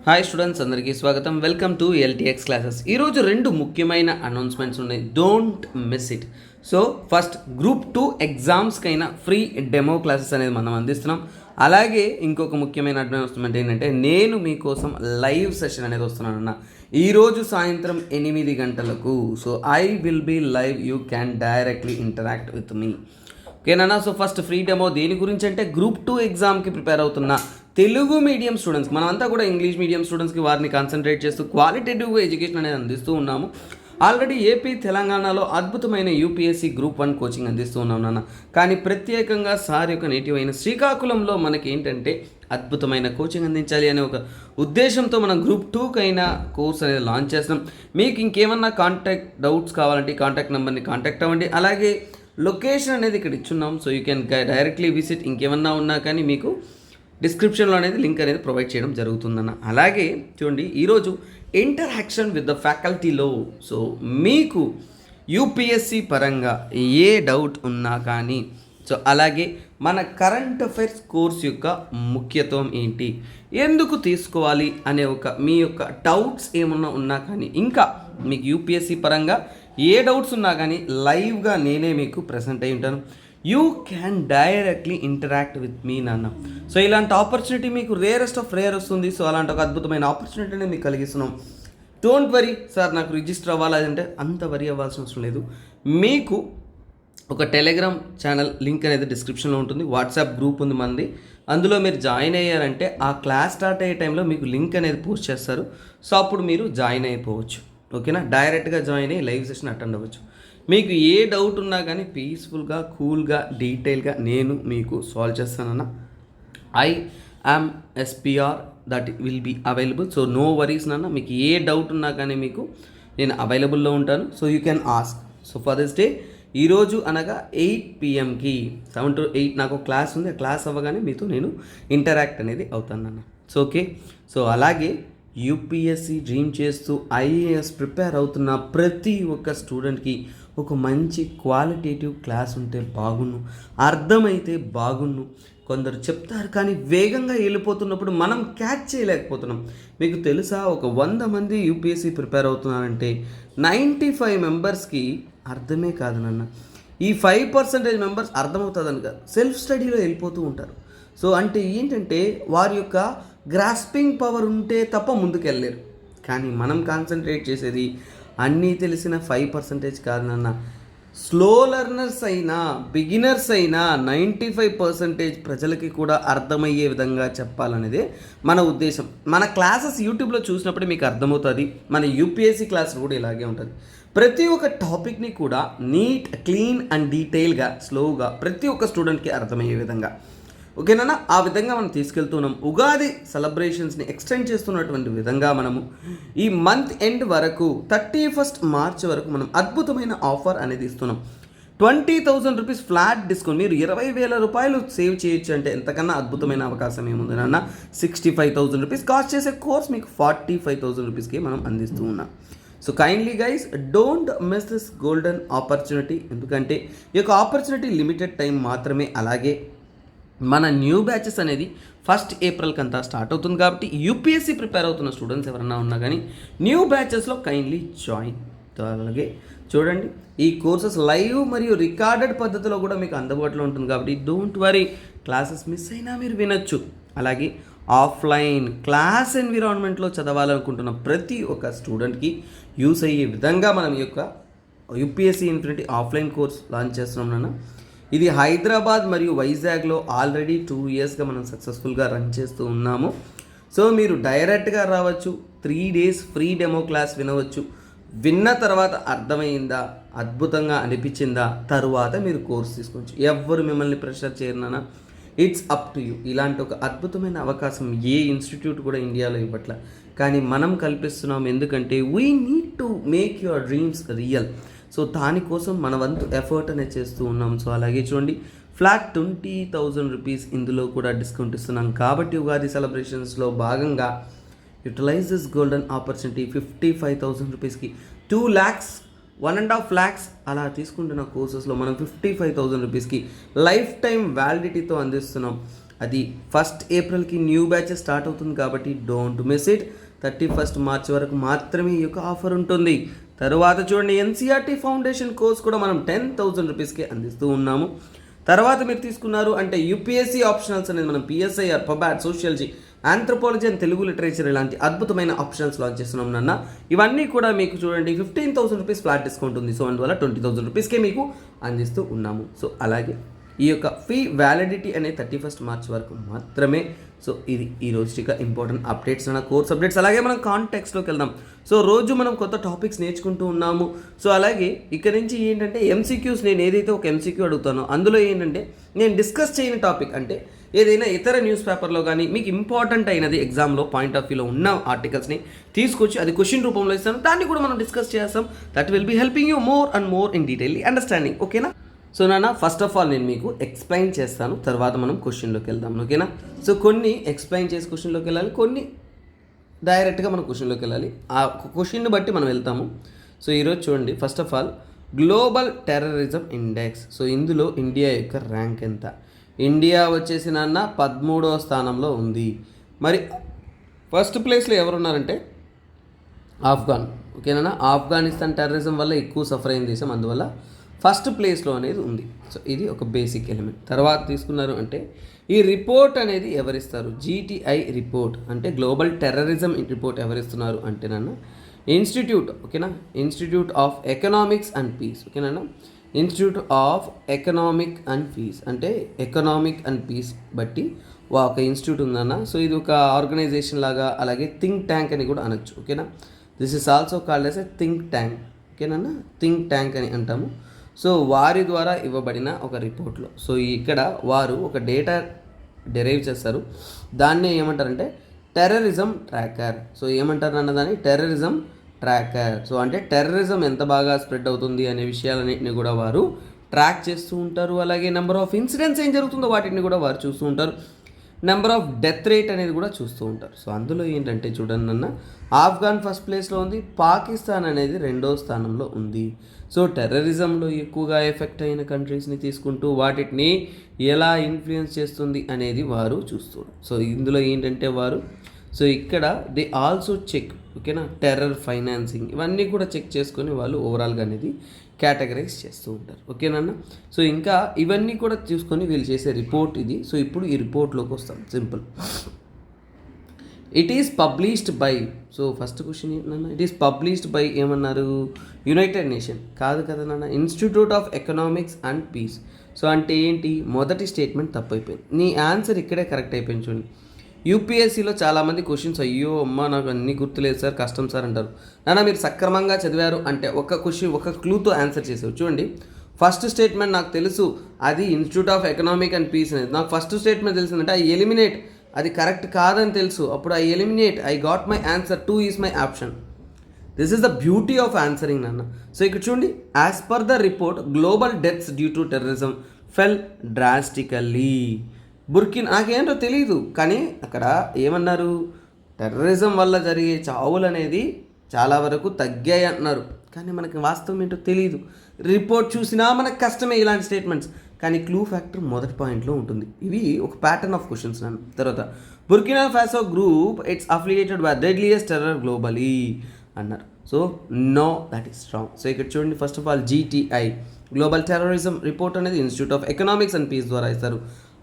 Hi students, అందరికీ స్వాగతం. Welcome to LTX classes. ఈరోజు రెండు ముఖ్యమైన అనౌన్స్మెంట్స్ ఉన్నాయి, don't miss it. So first, group 2 ఎగ్జామ్స్కైనా ఫ్రీ డెమో క్లాసెస్ అనేది మనం అందిస్తున్నాం. అలాగే ఇంకొక ముఖ్యమైన అనౌన్స్మెంట్ ఏంటంటే, నేను మీకోసం లైవ్ సెషన్ అనేది వస్తున్నానన్న ఈరోజు సాయంత్రం 8 గంటలకు. So I will be live, you can directly interact with me. ఓకేనా? సో ఫస్ట్ ఫ్రీ డెమో దేని గురించి అంటే, గ్రూప్ 2 ఎగ్జామ్కి ప్రిపేర్ అవుతున్న తెలుగు మీడియం స్టూడెంట్స్, మనమంతా కూడా ఇంగ్లీష్ మీడియం స్టూడెంట్స్కి వారిని కాన్సన్ట్రేట్ చేస్తూ క్వాలిటేటివ్గా ఎడ్యుకేషన్ అనేది అందిస్తూ ఉన్నాము. ఆల్రెడీ ఏపీ తెలంగాణలో అద్భుతమైన యూపీఎస్సీ గ్రూప్ 1 కోచింగ్ అందిస్తూ ఉన్నాం నాన్న. కానీ ప్రత్యేకంగా సార్ యొక్క నేటివ్ అయిన శ్రీకాకుళంలో మనకి ఏంటంటే అద్భుతమైన కోచింగ్ అందించాలి అనే ఒక ఉద్దేశంతో మనం గ్రూప్ 2కైనా కోర్స్ అనేది లాంచ్ చేస్తున్నాం. మీకు ఇంకేమన్నా కాంటాక్ట్ డౌట్స్ కావాలంటే కాంటాక్ట్ నెంబర్ని కాంటాక్ట్ అవ్వండి. అలాగే లొకేషన్ అనేది ఇక్కడ ఇచ్చున్నాం, so you can directly visit. ఇంకేమన్నా ఉన్నా కానీ మీకు డిస్క్రిప్షన్లో అనేది లింక్ అనేది ప్రొవైడ్ చేయడం జరుగుతుందన్న. అలాగే చూడండి, ఈరోజు ఇంటరాక్షన్ విత్ ద ఫ్యాకల్టీలో, సో మీకు యూపీఎస్సి పరంగా ఏ డౌట్ ఉన్నా కానీ, సో అలాగే మన కరెంట్ అఫైర్స్ కోర్స్ యొక్క ముఖ్యత్వం ఏంటి, ఎందుకు తీసుకోవాలి అనే ఒక మీ యొక్క డౌట్స్ ఏమన్నా ఉన్నా కానీ, ఇంకా మీకు యూపీఎస్సి పరంగా ఏ డౌట్స్ ఉన్నా కానీ లైవ్గా నేనే మీకు ప్రెజెంట్ అయి ఉంటాను. You can directly interact with me నాన్న. సో ఇలాంటి ఆపర్చునిటీ మీకు రేరెస్ట్ ఆఫ్ రేర్ వస్తుంది. సో అలాంటి ఒక అద్భుతమైన ఆపర్చునిటీని మీకు కలిగిస్తున్నాం. డోంట్ వరీ సార్, నాకు రిజిస్టర్ అవ్వాలి అంటే అంత వరీ అవ్వాల్సిన అవసరం లేదు. మీకు ఒక టెలిగ్రామ్ ఛానల్ లింక్ అనేది డిస్క్రిప్షన్లో ఉంటుంది, వాట్సాప్ గ్రూప్ ఉంది మనది. అందులో మీరు జాయిన్ అయ్యారంటే ఆ క్లాస్ స్టార్ట్ అయ్యే టైంలో మీకు లింక్ అనేది పోస్ట్ చేస్తారు. సో అప్పుడు మీరు జాయిన్ అయిపోవచ్చు. ఓకేనా? డైరెక్ట్గా జాయిన్ అయ్యి లైవ్ సెషన్ అటెండ్ అవ్వచ్చు. మీకు ఏ డౌట్ ఉన్నా కానీ పీస్ఫుల్గా, కూల్గా, డీటెయిల్గా నేను మీకు సాల్వ్ చేస్తానన్న. I am SPR that will be available. So no worries నాన్న, మీకు ఏ డౌట్ ఉన్నా కానీ మీకు నేను అవైలబుల్లో ఉంటాను. So you can ask. So for this day, ఈరోజు అనగా 8 PM కి 7 to 8 నాకు క్లాస్ ఉంది. ఆ క్లాస్ అవ్వగానే మీతో నేను ఇంటరాక్ట్ అనేది అవుతానన్న. So okay. సో అలాగే యూపీఎస్సి డ్రీమ్ చేస్తూ ఐఏఎస్ ప్రిపేర్ అవుతున్న ప్రతి ఒక్క స్టూడెంట్కి ఒక మంచి క్వాలిటేటివ్ క్లాస్ ఉంటే బాగున్ను, అర్థమైతే బాగున్ను. కొందరు చెప్తారు కానీ వేగంగా వెళ్ళిపోతున్నప్పుడు మనం క్యాచ్ చేయలేకపోతున్నాం. మీకు తెలుసా, ఒక 100 మంది యూపీఎస్సి ప్రిపేర్ అవుతున్నారంటే 95 మెంబర్స్కి అర్థమే కాదు నాన్న. ఈ 5% మెంబర్స్ అర్థమవుతుందని కాదు, సెల్ఫ్ స్టడీలో వెళ్ళిపోతూ ఉంటారు. సో అంటే ఏంటంటే వారి యొక్క గ్రాస్పింగ్ పవర్ ఉంటే తప్ప ముందుకు వెళ్ళలేరు. కానీ మనం కాన్సన్ట్రేట్ చేసేది అన్నీ తెలిసిన 5% కాదు నాన్న. స్లో లెర్నర్స్ అయినా, బిగినర్స్ అయినా 95% ప్రజలకి కూడా అర్థమయ్యే విధంగా చెప్పాలనేదే మన ఉద్దేశం. మన క్లాసెస్ యూట్యూబ్లో చూసినప్పుడే మీకు అర్థమవుతుంది. మన యూపీఎస్సీ క్లాస్ కూడా ఇలాగే ఉంటుంది. ప్రతి ఒక్క టాపిక్ని కూడా నీట్, క్లీన్ అండ్ డీటెయిల్గా, స్లోగా ప్రతి ఒక్క స్టూడెంట్కి అర్థమయ్యే విధంగా, ఓకేనా, ఆ విధంగా మనం తీసుకెళ్తున్నాం. ఉగాది సెలబ్రేషన్స్ని ఎక్స్టెండ్ చేస్తున్నటువంటి విధంగా మనము ఈ మంత్ ఎండ్ వరకు 31st March వరకు మనం అద్భుతమైన ఆఫర్ అనేది ఇస్తున్నాం. 20,000 రూపీస్ ఫ్లాట్ డిస్కౌంట్. మీరు 20,000 రూపాయలు సేవ్ చేయొచ్చు అంటే ఎంతకన్నా అద్భుతమైన అవకాశం ఏముంది నాన్న. 65,000 రూపీస్ కాస్ట్ చేసే కోర్స్ మీకు 45,000 రూపీస్కి మనం అందిస్తూ ఉన్నాం. So kindly guys, don't miss this golden opportunity. ఎందుకంటే ఈ యొక్క ఆపర్చునిటీ లిమిటెడ్ టైం మాత్రమే. అలాగే మన న్యూ బ్యాచెస్ అనేది 1st April కంతా స్టార్ట్ అవుతుంది. కాబట్టి యూపీఎస్సీ ప్రిపేర్ అవుతున్న స్టూడెంట్స్ ఎవరన్నా ఉన్నా కానీ న్యూ బ్యాచెస్లో కైండ్లీ జాయిన్. అలాగే చూడండి, ఈ కోర్సెస్ లైవ్ మరియు రికార్డెడ్ పద్ధతిలో కూడా మీకు అందుబాటులో ఉంటుంది. కాబట్టి డోంట్ వరీ, క్లాసెస్ మిస్ అయినా మీరు వినొచ్చు. అలాగే ఆఫ్లైన్ క్లాస్ ఎన్విరాన్మెంట్లో చదవాలనుకుంటున్న ప్రతి ఒక్క స్టూడెంట్కి యూస్ అయ్యే విధంగా మనం ఈ యొక్క UPSC infinity offline course launch చేస్తున్నాం నాన్న. ఇది హైదరాబాద్ మరియు వైజాగ్లో ఆల్రెడీ 2 yearsగా మనం సక్సెస్ఫుల్గా రన్ చేస్తూ ఉన్నాము. సో మీరు డైరెక్ట్గా రావచ్చు, 3 days ఫ్రీ డెమో క్లాస్ వినవచ్చు. విన్న తర్వాత అర్థమైందా, అద్భుతంగా అనిపించిందా, తరువాత మీరు కోర్స్ తీసుకోవచ్చు. ఎవ్వరు మిమ్మల్ని ప్రెషర్ చేయరన్నా, ఇట్స్ అప్ టు యూ. ఇలాంటి ఒక అద్భుతమైన అవకాశం ఏ ఇన్స్టిట్యూట్ కూడా ఇండియాలో ఇవ్వట్లే, కానీ మనం కల్పిస్తున్నాం. ఎందుకంటే we need to make your dreams real. So దానికోసం మన వంతు ఎఫర్ట్ అనేది చేస్తూ ఉన్నాం. సో అలాగే చూడండి, ఫ్లాట్ 20,000 రూపీస్ ఇందులో కూడా డిస్కౌంట్ ఇస్తున్నాం. కాబట్టి ఉగాది సెలబ్రేషన్స్లో భాగంగా యూటిలైజ్ దిస్ గోల్డెన్ ఆపర్చునిటీ. 55,000 రూపీస్కి 2 lakhs, 1.5 lakhs అలా తీసుకుంటున్న కోర్సెస్లో మనం 55,000 రూపీస్కి లైఫ్ టైం వ్యాలిడిటీతో అందిస్తున్నాం. అది 1st ఏప్రిల్కి న్యూ బ్యాచ్ స్టార్ట్ అవుతుంది కాబట్టి don't miss it. 31st March వరకు మాత్రమే ఈ యొక్క ఆఫర్ ఉంటుంది. తర్వాత చూడండి, ఎన్సీఆర్టీ ఫౌండేషన్ కోర్స్ కూడా మనం 10,000 రూపీస్కి అందిస్తూ ఉన్నాము. తర్వాత మీరు తీసుకున్నారు అంటే యూపీఎస్సీ ఆప్షనల్స్ అనేది మనం PSIR, pub ad, sociology, anthropology and Telugu literature ఇలాంటి అద్భుతమైన ఆప్షన్స్ లాంచ్ చేస్తున్నాం నాన్న. ఇవన్నీ కూడా మీకు చూడండి 15,000 రూపీస్ ఫ్లాట్ డిస్కౌంట్ ఉంది. సో అందువల్ల 20,000 రూపీస్కే మీకు అందిస్తూ ఉన్నాము. సో అలాగే ఈ యొక్క ఫీ వ్యాలిడిటీ అనేది 31st మార్చ్ వరకు మాత్రమే. సో ఇది ఈ రోజు ఇంపార్టెంట్ అప్డేట్స్ అన్న కోర్స్ అప్డేట్స్. అలాగే మనం కాంటెక్స్లోకి వెళ్దాం. సో రోజు మనం కొత్త టాపిక్స్ నేర్చుకుంటూ ఉన్నాము. సో అలాగే ఇక్కడ నుంచి ఏంటంటే ఎంసీక్యూస్, నేను ఏదైతే ఒక ఎంసీక్యూ అడుగుతానో అందులో ఏంటంటే నేను డిస్కస్ చేయని టాపిక్ అంటే ఏదైనా ఇతర న్యూస్ పేపర్లో కానీ మీకు ఇంపార్టెంట్ అయినది ఎగ్జామ్లో పాయింట్ ఆఫ్ వ్యూలో ఉన్న ఆర్టికల్స్ని తీసుకొచ్చి అది క్వశ్చన్ రూపంలో ఇస్తాను, దాన్ని కూడా మనం డిస్కస్ చేస్తాం. That will be helping you more and more in detail understanding. ఓకేనా? సో నాన్న, ఫస్ట్ ఆఫ్ ఆల్ నేను మీకు ఎక్స్ప్లెయిన్ చేస్తాను, తర్వాత మనం క్వశ్చన్లోకి వెళ్దాం. ఓకేనా? సో కొన్ని ఎక్స్ప్లెయిన్ చేసి క్వశ్చన్లోకి వెళ్ళాలి, కొన్ని డైరెక్ట్గా మనం క్వశ్చన్లోకి వెళ్ళాలి. ఆ క్వశ్చన్ని బట్టి మనం వెళ్తాము. సో ఈరోజు చూడండి, first of all global terrorism index. So ఇందులో ఇండియా యొక్క ర్యాంక్ ఎంత? ఇండియా వచ్చేసి నాన్న 13వ స్థానంలో ఉంది. మరి ఫస్ట్ ప్లేస్లో ఎవరున్నారంటే ఆఫ్ఘాన్. ఓకేనా? ఆఫ్ఘనిస్తాన్ టెర్రరిజం వల్ల ఎక్కువ సఫర్ అయిన దేశం, అందువల్ల ఫస్ట్ ప్లేస్లో అనేది ఉంది. సో ఇది ఒక బేసిక్ ఎలిమెంట్. తర్వాత తీసుకున్నారు అంటే ఈ రిపోర్ట్ అనేది ఎవరిస్తారు? జీటీఐ రిపోర్ట్ అంటే గ్లోబల్ టెర్రరిజం రిపోర్ట్ ఎవరిస్తున్నారు అంటే నన్ను ఇన్స్టిట్యూట్. ఓకేనా? Institute of economics and peace. ఓకేనా? Institute of economic and peace అంటే ఎకనామిక్ అండ్ పీస్ బట్టి ఒక ఇన్స్టిట్యూట్ ఉందన్న. సో ఇది ఒక ఆర్గనైజేషన్ లాగా, అలాగే థింక్ ట్యాంక్ అని కూడా అనొచ్చు. ఓకేనా? This is also called as a think tank. ఓకేనా? థింక్ ట్యాంక్ అని అంటాము. సో వారి ద్వారా ఇవ్వబడిన ఒక రిపోర్ట్లో సో ఇక్కడ వారు ఒక డేటా డెరైవ్ చేస్తారు. దాన్నే ఏమంటారంటే టెర్రరిజం ట్రాకర్. సో ఏమంటారు అన్నదాన్ని టెర్రరిజం ట్రాకర్. సో అంటే టెర్రరిజం ఎంత బాగా స్ప్రెడ్ అవుతుంది అనే విషయాలన్నింటినీ కూడా వారు ట్రాక్ చేస్తూ ఉంటారు. అలాగే నెంబర్ ఆఫ్ ఇన్సిడెంట్స్ ఏం జరుగుతుందో వాటిని కూడా వారు చూస్తూ ఉంటారు. నెంబర్ ఆఫ్ డెత్ రేట్ అనేది కూడా చూస్తూ ఉంటారు. సో అందులో ఏంటంటే చూడండి అన్న, ఆఫ్ఘాన్ ఫస్ట్ ప్లేస్లో ఉంది, పాకిస్తాన్ అనేది 2వ స్థానంలో ఉంది. సో టెర్రరిజంలో ఎక్కువగా ఎఫెక్ట్ అయిన కంట్రీస్ని తీసుకుంటూ వాటిని ఎలా ఇన్ఫ్లుయెన్స్ చేస్తుంది అనేది వారు చూస్తారు. సో ఇందులో ఏంటంటే వారు సో ఇక్కడ దే ఆల్సో చెక్. ఓకేనా? టెర్రర్ ఫైనాన్సింగ్ ఇవన్నీ కూడా చెక్ చేసుకొని వాళ్ళు ఓవరాల్గా అనేది కేటగరైజ్ చేస్తూ ఉంటారు. ఓకేనన్నా? సో ఇంకా ఇవన్నీ కూడా చూసుకొని వీళ్ళు చేసే రిపోర్ట్ ఇది. సో ఇప్పుడు ఈ రిపోర్ట్లోకి వస్తాం. Simple. It is published by. So first question ఏంటన్నా, ఇట్ ఈస్ పబ్లిష్డ్ బై ఏమన్నారు? యునైటెడ్ నేషన్ కాదు కదా నాన్న, Institute of economics and Peace. So అంటే ఏంటి? మొదటి స్టేట్మెంట్ తప్పైపోయింది. నీ ఆన్సర్ ఇక్కడే కరెక్ట్ అయిపోయింది. చూడండి, యూపీఎస్సీలో చాలామంది క్వశ్చన్స్ అయ్యో అమ్మ నాకు అన్నీ గుర్తులేదు సార్, కష్టం సార్ అంటారు. నాన్న మీరు సక్రమంగా చదివారు అంటే ఒక క్వశ్చన్ ఒక క్లూతో ఆన్సర్ చేసావు. చూడండి, ఫస్ట్ స్టేట్మెంట్ నాకు తెలుసు, అది institute of economic and peace అనేది నాకు ఫస్ట్ స్టేట్మెంట్ తెలిసిందంటే ఐ ఎలిమినేట్, అది కరెక్ట్ కాదని తెలుసు, అప్పుడు I eliminate, I got my answer, 2 is my option. This is the beauty of answering నాన్న. సో ఇక్కడ చూడండి, as per the report global deaths due to terrorism fell drastically. నాకేంటో తెలియదు, కానీ అక్కడ ఏమన్నారు? టెర్రరిజం వల్ల జరిగే చావులు అనేది చాలా వరకు తగ్గాయి అంటున్నారు, కానీ మనకి వాస్తవం ఏంటో తెలియదు. రిపోర్ట్ చూసినా మనకు కష్టమే ఇలాంటి స్టేట్మెంట్స్, కానీ క్లూ ఫ్యాక్టర్ మొదటి పాయింట్లో ఉంటుంది. ఇవి ఒక ప్యాటర్న్ ఆఫ్ క్వశ్చన్స్ నన్ను. తర్వాత Burkina Faso group it's affiliated by deadliest terror globally అన్నారు. So no, that is wrong. So ఇక్కడ చూడండి, first of all GTI global terrorism report అనేది institute of economics and peace ద్వారా ఇస్తారు.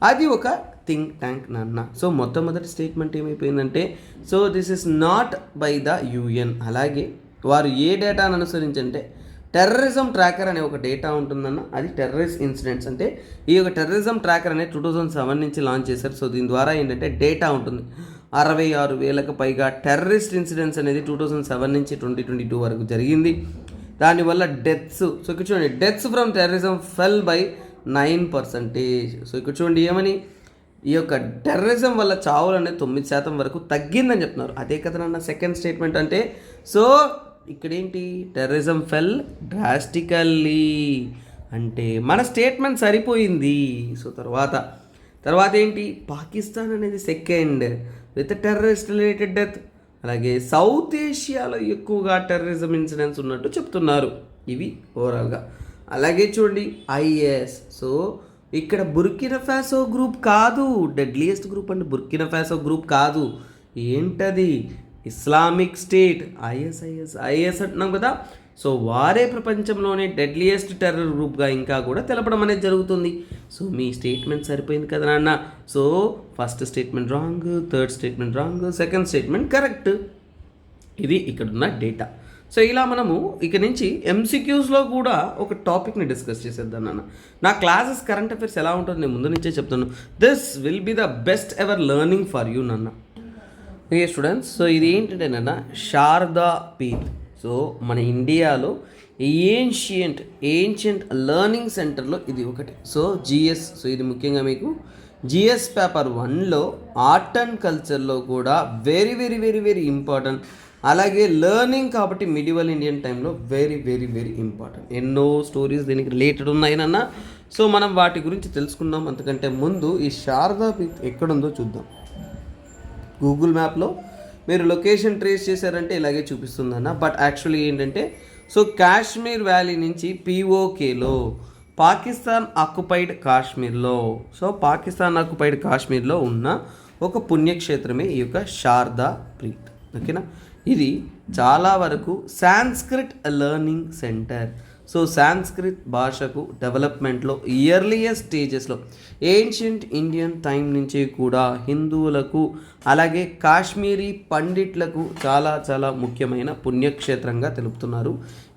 అది ఒక థింక్ ట్యాంక్ నాన్న. సో మొట్టమొదటి స్టేట్మెంట్ ఏమైపోయిందంటే, so this is not by the UN. అలాగే వారు ఏ డేటాను అనుసరించంటే టెర్రరిజం ట్రాకర్ అనే ఒక డేటా ఉంటుందన్న, అది టెర్రరిస్ట్ ఇన్సిడెంట్స్. అంటే ఈ యొక్క టెర్రరిజం ట్రాకర్ అనేది 2007 నుంచి లాంచ్ చేశారు. సో దీని ద్వారా ఏంటంటే డేటా ఉంటుంది. 66,000కు పైగా టెర్రరిస్ట్ ఇన్సిడెంట్స్ అనేది 2007 నుంచి 2022 వరకు జరిగింది. దానివల్ల డెత్స్, సో ఇక్కడ చూడండి, deaths from terrorism fell by 9%. So ఇక్కడ చూడండి ఏమని, ఈ యొక్క టెర్రరిజం వల్ల చావులు అనేది 9% వరకు తగ్గిందని చెప్తున్నారు. అదే కదా నాన్న సెకండ్ స్టేట్మెంట్ అంటే. సో ఇక్కడ ఏంటి? టెర్రరిజం ఫెల్ డ్రాస్టికల్లీ అంటే మన స్టేట్మెంట్ సరిపోయింది. సో తర్వాత ఏంటి? పాకిస్తాన్ అనేది second with terrorist related death. అలాగే సౌత్ ఏషియాలో ఎక్కువగా టెర్రరిజం ఇన్సిడెంట్స్ ఉన్నట్టు చెప్తున్నారు. ఇవి ఓవరాల్గా. అలాగే చూడండి ఐఎస్. సో ఇక్కడ బుర్కినా ఫాసో గ్రూప్ కాదు, డెడ్లియెస్ట్ గ్రూప్ అంటే బుర్కినా ఫాసో గ్రూప్ కాదు. ఏంటది? ఇస్లామిక్ స్టేట్, ఐఎస్ అంటున్నాం కదా. సో వారే ప్రపంచంలోనే డెడ్లియెస్ట్ టెర్రర్ గ్రూప్గా ఇంకా కూడా తెలపడం అనేది జరుగుతుంది. సో మీ స్టేట్మెంట్ సరిపోయింది కదా నాన్న. So first statement wrong, third statement wrong, second statement correct. ఇది ఇక్కడున్న డేటా. సో ఇలా మనము ఇక నుంచి ఎంసీక్యూస్లో కూడా ఒక టాపిక్ని డిస్కస్ చేసేద్దాం నాన్న. నా క్లాసెస్ కరెంట్ అఫైర్స్ ఎలా ఉంటుంది నేను ముందు నుంచే చెప్తాను. This will be the best ever learning for you నాన్న. ఓకే స్టూడెంట్స్, సో ఇది ఏంటంటే నాన్న శారదా పీఠ్. సో మన ఇండియాలో ఏన్షియంట్ లెర్నింగ్ సెంటర్లో ఇది ఒకటి. సో జిఎస్, సో ఇది ముఖ్యంగా మీకు జిఎస్ పేపర్ 1లో ఆర్ట్ అండ్ కల్చర్లో కూడా very very very very important. అలాగే లెర్నింగ్ కాబట్టి మిడివల్ ఇండియన్ టైంలో వెరీ వెరీ వెరీ ఇంపార్టెంట్. ఎన్నో స్టోరీస్ దీనికి రిలేటెడ్ ఉన్నాయనన్నా. సో మనం వాటి గురించి తెలుసుకుందాం. అంతకంటే ముందు ఈ శారదా పీఠ్ ఎక్కడుందో చూద్దాం. గూగుల్ మ్యాప్లో మీరు లొకేషన్ ట్రేస్ చేశారంటే ఇలాగే చూపిస్తుందన్న. బట్ యాక్చువల్లీ ఏంటంటే సో కాశ్మీర్ వ్యాలీ నుంచి పిఓకేలో పాకిస్తాన్ ఆక్యుపైడ్ కాశ్మీర్లో, సో పాకిస్తాన్ ఆక్యుపైడ్ కాశ్మీర్లో ఉన్న ఒక పుణ్యక్షేత్రమే ఈ యొక్క శారదా పీఠ్. ఓకేనా. ఇది చాలా వరకు Sanskrit learning centre. So Sanskrit భాషకు డెవలప్మెంట్లో ఇయర్లియస్ట్ స్టేజెస్లో ఏన్షియంట్ ఇండియన్ టైం నుంచి కూడా హిందువులకు అలాగే కాశ్మీరీ పండిట్లకు చాలా చాలా ముఖ్యమైన పుణ్యక్షేత్రంగా తెలుపుతున్నారు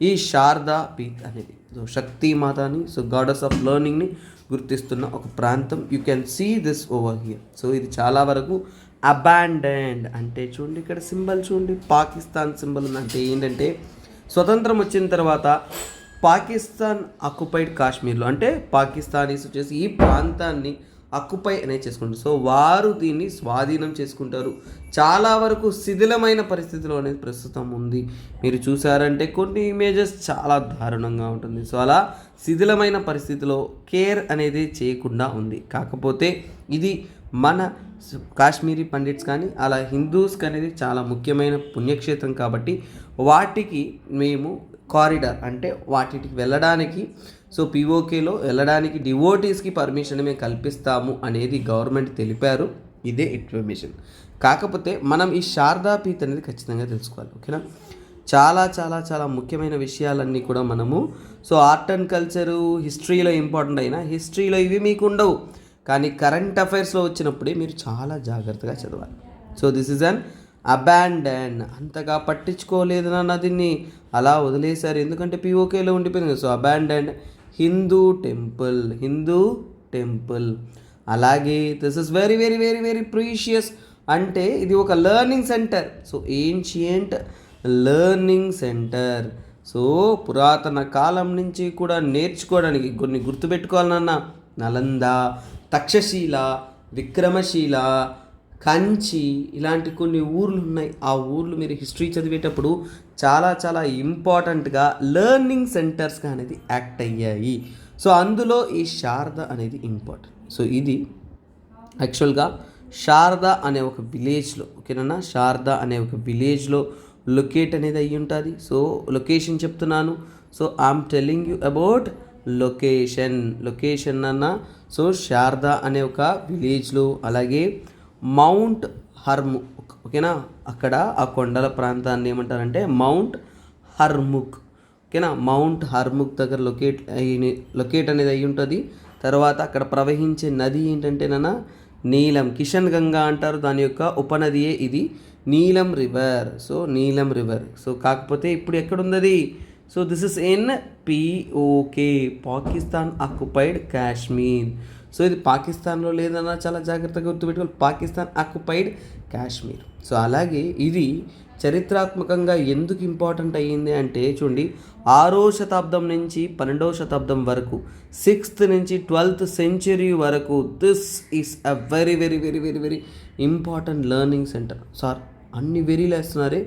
ఈ శారదా పీఠ్ అనేది. సో శక్తి మాతాని, సో గాడెస్ ఆఫ్ లెర్నింగ్ని గుర్తిస్తున్న ఒక ప్రాంతం. You can see this over here. So ఇది చాలా వరకు అబాండెండ్ అంటే చూడండి ఇక్కడ సింబల్ చూడండి, పాకిస్తాన్ సింబల్ ఉంది. అంటే ఏంటంటే స్వతంత్రం వచ్చిన తర్వాత పాకిస్తాన్ ఆక్యుపైడ్ కాశ్మీర్లో అంటే పాకిస్తానీస్ వచ్చేసి ఈ ప్రాంతాన్ని ఆక్యుపై అనేది చేసుకుంటారు. సో వారు దీన్ని స్వాధీనం చేసుకుంటారు. చాలా వరకు శిథిలమైన పరిస్థితిలో అనేది ప్రస్తుతం ఉంది. మీరు చూసారంటే కొన్ని ఇమేజెస్ చాలా దారుణంగా ఉంటుంది. సో అలా శిథిలమైన పరిస్థితిలో కేర్ అనేది చేయకుండా ఉంది. కాకపోతే ఇది మన కాశ్మీరీ పండిట్స్ కానీ అలా హిందూస్కి అనేది చాలా ముఖ్యమైన పుణ్యక్షేత్రం కాబట్టి వాటికి మేము కారిడార్ అంటే వాటికి వెళ్ళడానికి, సో పిఓకేలో వెళ్ళడానికి డివోటీస్కి పర్మిషన్ మేము కల్పిస్తాము అనేది గవర్నమెంట్ తెలిపారు. ఇదే ఇన్ఫర్మేషన్. కాకపోతే మనం ఈ శారదా పీఠ్ అనేది ఖచ్చితంగా తెలుసుకోవాలి. ఓకేనా. చాలా చాలా చాలా ముఖ్యమైన విషయాలన్నీ కూడా మనము సో ఆర్ట్ అండ్ కల్చరు హిస్టరీలో ఇంపార్టెంట్ అయినా హిస్టరీలో ఇవి మీకు ఉండవు, కానీ కరెంట్ అఫైర్స్లో వచ్చినప్పుడే మీరు చాలా జాగ్రత్తగా చదవాలి. So this is an abandon. అంతగా పట్టించుకోలేదు నాన్న, దీన్ని అలా వదిలేశారు ఎందుకంటే పిఓకేలో ఉండిపోయింది. So abandon Hindu temple. అలాగే this is very very very very precious అంటే ఇది ఒక learning centre. So ancient learning centre. So పురాతన కాలం నుంచి కూడా నేర్చుకోవడానికి కొన్ని గుర్తుపెట్టుకోవాలన్న నలంద, తక్షశీల, విక్రమశీల, కంచి ఇలాంటి కొన్ని ఊర్లు ఉన్నాయి. ఆ ఊర్లు మీరు హిస్టరీ చదివేటప్పుడు చాలా చాలా ఇంపార్టెంట్గా లెర్నింగ్ సెంటర్స్గా అనేది యాక్ట్ అయ్యాయి. సో అందులో ఈ శారద అనేది ఇంపార్టెంట్. సో ఇది యాక్చువల్గా శారద అనే ఒక విలేజ్లో, ఓకేనా, శారద అనే ఒక విలేజ్లో లొకేట్ అనేది అయ్యి ఉంటుంది. సో లొకేషన్ చెప్తున్నాను. So I'm telling you about location అన్న. సో శారద అనే ఒక విలేజ్లో, అలాగే మౌంట్ హర్ముక్, ఓకేనా, అక్కడ ఆ కొండల ప్రాంతాన్ని ఏమంటారంటే మౌంట్ హర్ముక్, ఓకేనా. మౌంట్ హర్ముక్ దగ్గర లొకేట్ అనేది అయ్యి ఉంటుంది. తర్వాత అక్కడ ప్రవహించే నది ఏంటంటే నాన్న నీలం, కిషన్ గంగా అంటారు. దాని యొక్క ఉపనదియే ఇది నీలం రివర్. సో నీలం రివర్. సో కాకపోతే ఇప్పుడు ఎక్కడుంది? So this is in PoK, Pakistan occupied Kashmir. So ఇది పాకిస్తాన్లో లేదన్నా చాలా జాగ్రత్తగా గుర్తుపెట్టుకోవాలి, పాకిస్తాన్ ఆక్యుపైడ్ కాశ్మీర్. సో అలాగే ఇది చరిత్రాత్మకంగా ఎందుకు ఇంపార్టెంట్ అయ్యింది అంటే చూడండి, 6వ శతాబ్దం నుంచి 12వ శతాబ్దం వరకు, 6th నుంచి 12th century వరకు this is a very very very very very important learning centre. Sir అన్ని వెరీలు వేస్తున్నారే,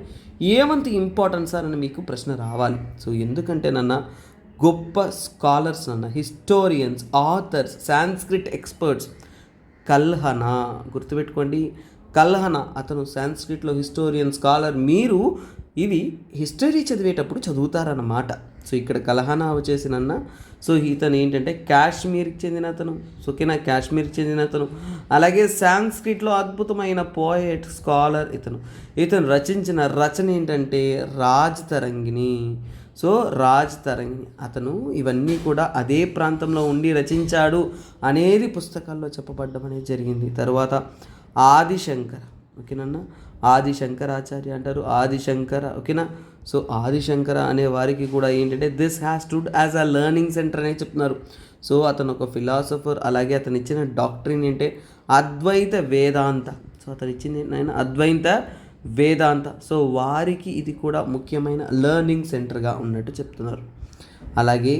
ఏమంత ఇంపార్టెంట్ సార్ అని మీకు ప్రశ్న రావాలి. సో ఎందుకంటే నన్న గొప్ప స్కాలర్స్ అన్న, హిస్టోరియన్స్, ఆథర్స్, సాంస్క్రిట్ ఎక్స్పర్ట్స్, కల్హనా గుర్తుపెట్టుకోండి, కల్హనా అతను సాంస్క్రిట్లో హిస్టోరియన్ స్కాలర్. మీరు ఇవి హిస్టరీ చదివేటప్పుడు చదువుతారన్నమాట. సో ఇక్కడ కలహానా వచ్చేసినన్న సో ఇతను ఏంటంటే కాశ్మీర్కి చెందిన అతను. సో ఓకేనా, కాశ్మీర్కి చెందిన అతను. అలాగే సాంస్క్రిట్లో అద్భుతమైన పోయెట్, స్కాలర్ ఇతను రచించిన రచన ఏంటంటే రాజ్ తరంగిణి. సో రాజ్ తరంగిణి అతను ఇవన్నీ కూడా అదే ప్రాంతంలో ఉండి రచించాడు అనేది పుస్తకాల్లో చెప్పబడ్డం అనేది జరిగింది. తర్వాత ఆదిశంకర, ఓకేనన్నా, ఆదిశంకరాచార్య అంటారు, ఆదిశంకర, ఓకేనా. సో ఆదిశంకర అనే వారికి కూడా ఏంటంటే this has stood as a learning centre అనేది చెప్తున్నారు. సో అతను ఒక ఫిలాసఫర్. అలాగే అతను ఇచ్చిన డాక్ట్రిన్ ఏంటంటే అద్వైత వేదాంత. సో అతను ఇచ్చింది ఆయన అద్వైత వేదాంత. సో వారికి ఇది కూడా ముఖ్యమైన లెర్నింగ్ సెంటర్గా ఉన్నట్టు చెప్తున్నారు. అలాగే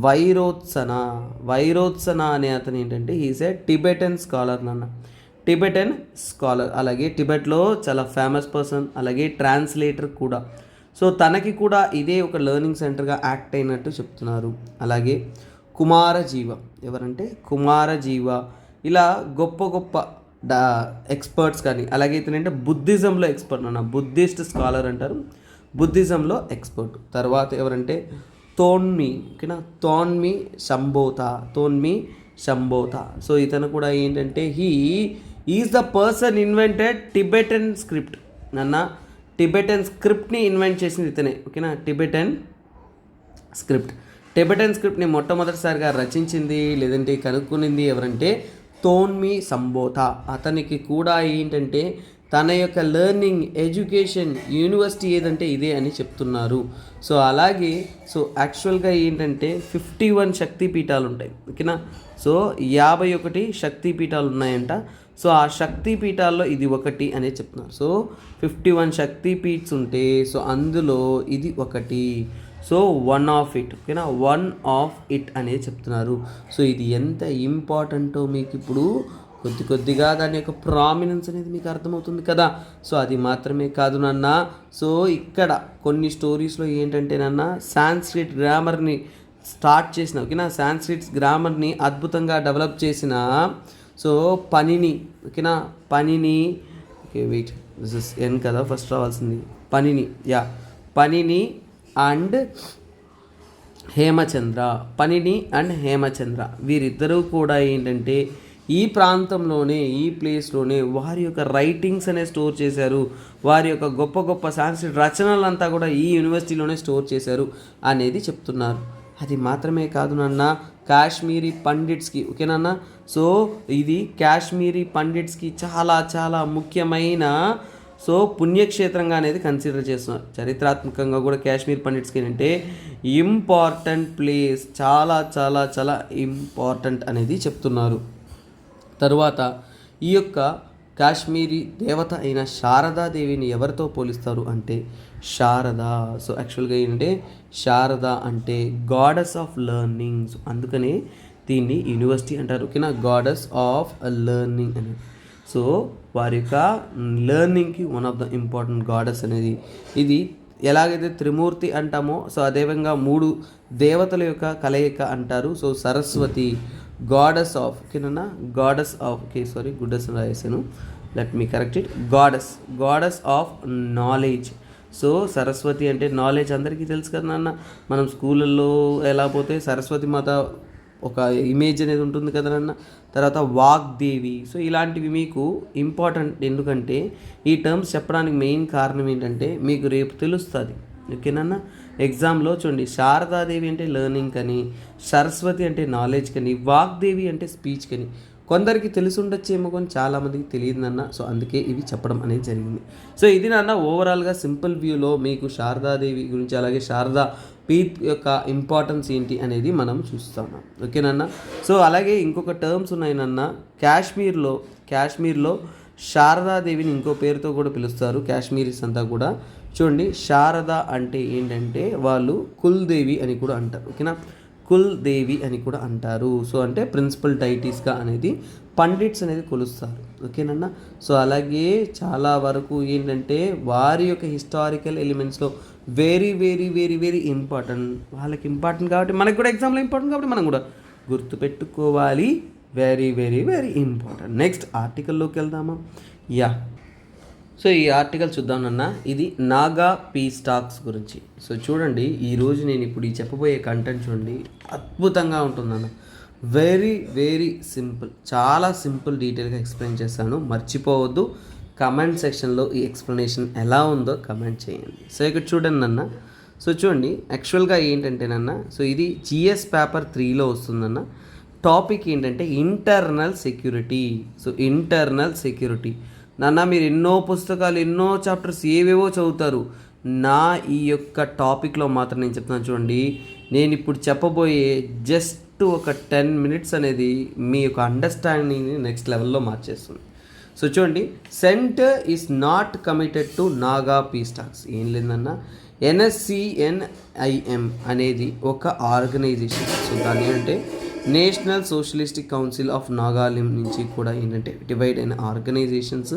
వైరోత్సన అనే అతను ఏంటంటే హీస్ ఏ టిబెటన్ స్కాలర్ నాన్న, టిబెటన్ స్కాలర్. అలాగే టిబెట్లో చాలా ఫేమస్ పర్సన్, అలాగే ట్రాన్స్లేటర్ కూడా. సో తనకి కూడా ఇదే ఒక లెర్నింగ్ సెంటర్గా యాక్ట్ అయినట్టు చెప్తున్నారు. అలాగే కుమారజీవ, ఎవరంటే కుమారజీవ. ఇలా గొప్ప గొప్ప ఎక్స్పర్ట్స్ కానీ, అలాగే ఇతనంటే బుద్ధిజంలో ఎక్స్పర్ట్ అన్న, బుద్ధిస్ట్ స్కాలర్ అంటారు, బుద్ధిజంలో ఎక్స్పర్ట్. తర్వాత ఎవరంటే తోన్మి, ఓకేనా, తోన్మి శంబోత. సో ఇతను కూడా ఏంటంటే he is the person invented Tibetan script అన్న. టిబెటన్ స్క్రిప్ట్ని ఇన్వెంట్ చేసింది ఇతనే, ఓకేనా. టిబెటన్ స్క్రిప్ట్ని మొట్టమొదటిసారిగా రచించింది లేదంటే కనుక్కునింది ఎవరంటే తోన్మి సంబోత. అతనికి కూడా ఏంటంటే తన యొక్క లెర్నింగ్, ఎడ్యుకేషన్, యూనివర్సిటీ ఏదంటే ఇదే అని చెప్తున్నారు. సో అలాగే సో యాక్చువల్గా ఏంటంటే 51 శక్తిపీఠాలు ఉంటాయి, ఓకేనా. సో 51 శక్తిపీఠాలు ఉన్నాయంట. సో ఆ శక్తిపీఠాల్లో ఇది ఒకటి అనే చెప్తున్నారు. సో 51 శక్తిపీఠ్స్ ఉంటే సో అందులో ఇది ఒకటి. సో వన్ ఆఫ్ ఇట్, ఓకేనా, వన్ ఆఫ్ ఇట్ అనేది చెప్తున్నారు. సో ఇది ఎంత ఇంపార్టెంటో మీకు ఇప్పుడు కొద్దిగా దాని యొక్క ప్రామినెన్స్ అనేది మీకు అర్థమవుతుంది కదా. సో అది మాత్రమే కాదు నాన్న. సో ఇక్కడ కొన్ని స్టోరీస్లో ఏంటంటే నాన్న సాంస్క్రిట్ గ్రామర్ని స్టార్ట్ చేసిన, ఓకేనా, సాంస్క్రిట్ గ్రామర్ని అద్భుతంగా డెవలప్ చేసిన సో పనిని, ఓకేనా, ఓకే వెయిట్, దిస్ ఇస్ ఎన్ కదా ఫస్ట్ రావాల్సింది, పనిని అండ్ హేమచంద్ర వీరిద్దరూ కూడా ఏంటంటే ఈ ప్రాంతంలోనే, ఈ ప్లేస్లోనే వారి యొక్క రైటింగ్స్ అనేది స్టోర్ చేశారు. వారి యొక్క గొప్ప గొప్ప సాంస్క్రిట్ రచనలంతా కూడా ఈ యూనివర్సిటీలోనే స్టోర్ చేశారు అనేది చెప్తున్నారు. అది మాత్రమే కాదు నాన్న, కాశ్మీరీ పండిట్స్కి, ఓకేనా. సో ఇది కాశ్మీరీ పండిట్స్కి చాలా చాలా ముఖ్యమైన సో పుణ్యక్షేత్రంగా అనేది కన్సిడర్ చేస్తున్నారు. చరిత్రాత్మకంగా కూడా కాశ్మీర్ పండిట్స్కి ఏంటంటే ఇంపార్టెంట్ ప్లేస్, చాలా చాలా చాలా ఇంపార్టెంట్ అనేది చెప్తున్నారు. తరువాత ఈ యొక్క కాశ్మీరీ దేవత అయిన శారదాదేవిని ఎవరితో పోలిస్తారు అంటే శారద. సో యాక్చువల్గా ఏంటంటే శారద అంటే గాడెస్ ఆఫ్ లెర్నింగ్. సో అందుకనే దీన్ని యూనివర్సిటీ అంటారు, ఓకేనా, గాడెస్ ఆఫ్ లెర్నింగ్ అని. సో వారి యొక్క లెర్నింగ్కి one of the important goddess అనేది. ఇది ఎలాగైతే త్రిమూర్తి అంటామో సో అదేవిధంగా 3 దేవతల యొక్క కలయిక అంటారు. సో సరస్వతి గాడెస్ ఆఫ్, ఓకేనా, గాడెస్ ఆఫ్, ఓకే సారీ గుడ్డెస్ రాసాను, let me correct it, goddess of knowledge. So Saraswati అంటే నాలెడ్జ్ అందరికీ తెలుసు కదా నాన్న. మనం స్కూళ్ళల్లో ఎలా పోతే సరస్వతి మాత ఒక ఇమేజ్ అనేది ఉంటుంది కదా నాన్న. తర్వాత వాగ్దేవి. సో ఇలాంటివి మీకు ఇంపార్టెంట్, ఎందుకంటే ఈ టర్మ్స్ చెప్పడానికి మెయిన్ కారణం ఏంటంటే మీకు రేపు తెలుస్తుంది, ఓకేనన్నా. ఎగ్జామ్లో చూడండి, శారదాదేవి అంటే లెర్నింగ్ కని, సరస్వతి అంటే నాలెడ్జ్ కని, వాగ్దేవి అంటే స్పీచ్ కని. కొందరికి తెలిసి ఉండొచ్చేమో కానీ చాలామందికి తెలియదు నాన్న. సో అందుకే ఇవి చెప్పడం అనేది జరిగింది. సో ఇది నాన్న ఓవరాల్గా సింపుల్ వ్యూలో మీకు శారదాదేవి గురించి, అలాగే శారదా పీఠ్ యొక్క ఇంపార్టెన్స్ ఏంటి అనేది మనం చూస్తున్నాం, ఓకేనన్నా. సో అలాగే ఇంకొక టర్మ్స్ ఉన్నాయి నాన్న. కాశ్మీర్లో శారదాదేవిని ఇంకో పేరుతో కూడా పిలుస్తారు కాశ్మీరీస్ అంతా కూడా. చూడండి, శారద అంటే ఏంటంటే వాళ్ళు కుల్దేవి అని కూడా అంటారు, ఓకేనా, కుల్దేవి అని కూడా అంటారు. సో అంటే ప్రిన్సిపల్ డైటీస్గా అనేది పండిట్స్ అనేది కొలుస్తారు, ఓకేనన్నా. సో అలాగే చాలా వరకు ఏంటంటే వారి యొక్క హిస్టారికల్ ఎలిమెంట్స్లో very very very very important, వాళ్ళకి ఇంపార్టెంట్ కాబట్టి మనకు కూడా ఎగ్జామ్లో ఇంపార్టెంట్ కాబట్టి మనం కూడా గుర్తుపెట్టుకోవాలి. Very very very important. Next ఆర్టికల్లోకి వెళ్దామా. సో ఈ ఆర్టికల్ చూద్దాం నాన్న. ఇది నాగా పీస్ టాక్స్ గురించి. సో చూడండి, ఈరోజు నేను ఇప్పుడు ఈ చెప్పబోయే కంటెంట్ చూడండి, అద్భుతంగా ఉంటుందన్న. వెరీ వెరీ సింపుల్, చాలా సింపుల్, డీటెయిల్గా ఎక్స్ప్లెయిన్ చేస్తాను. మర్చిపోవద్దు, కమెంట్ సెక్షన్లో ఈ ఎక్స్ప్లెనేషన్ ఎలా ఉందో కమెంట్ చేయండి. సో ఇక్కడ చూడండి అన్న. సో చూడండి, యాక్చువల్గా ఏంటంటేనన్న, సో ఇది జిఎస్ పేపర్ 3లో వస్తుందన్న. టాపిక్ ఏంటంటే internal security. So internal security నాన్న, మీరు ఎన్నో పుస్తకాలు, ఎన్నో చాప్టర్స్ ఏవేవో చదువుతారు. నా ఈ యొక్క టాపిక్లో మాత్రం నేను చెప్తున్నాను చూడండి, నేను ఇప్పుడు చెప్పబోయే జస్ట్ ఒక 10 minutes అనేది మీ యొక్క అండర్స్టాండింగ్ని నెక్స్ట్ లెవెల్లో మార్చేస్తుంది. సో చూడండి, centre is not committed to Naga peace talks. ఏం లేదన్నా, NSCNIM అనేది ఒక ఆర్గనైజేషన్. సో దాని ఏంటంటే నేషనల్ సోషలిస్టిక్ కౌన్సిల్ ఆఫ్ నాగాలిం నుంచి కూడా ఏంటంటే డివైడ్ అయిన ఆర్గనైజేషన్స్.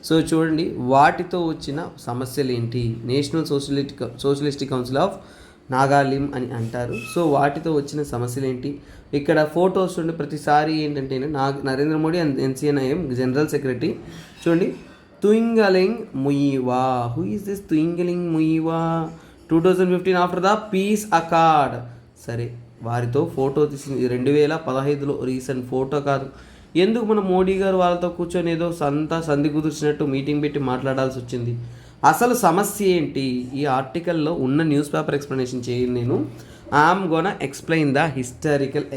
సో చూడండి, వాటితో వచ్చిన సమస్యలు ఏంటి, నేషనల్ సోషలిస్టిక్ కౌన్సిల్ ఆఫ్ నాగాలిం అని అంటారు. సో వాటితో వచ్చిన సమస్యలు ఏంటి, ఇక్కడ ఫొటోస్ ఉండి ప్రతిసారి ఏంటంటే Narendra Modi and NCNIM general secretary. చూడండి, Thuingaleng Muivah. Who is this Thuingaleng Muivah? 2015 after the peace accord. సరే, వారితో ఫోటో తీసింది 2015లో, రీసెంట్ ఫోటో కాదు. ఎందుకు మన మోడీ గారు వాళ్ళతో కూర్చొని ఏదో సంధి కుదిర్చినట్టు మీటింగ్ పెట్టి మాట్లాడాల్సి వచ్చింది? అసలు సమస్య ఏంటి? ఈ ఆర్టికల్లో ఉన్న న్యూస్ పేపర్ ఎక్స్ప్లెనేషన్ చేయను నేను. I'm gonna explain the historical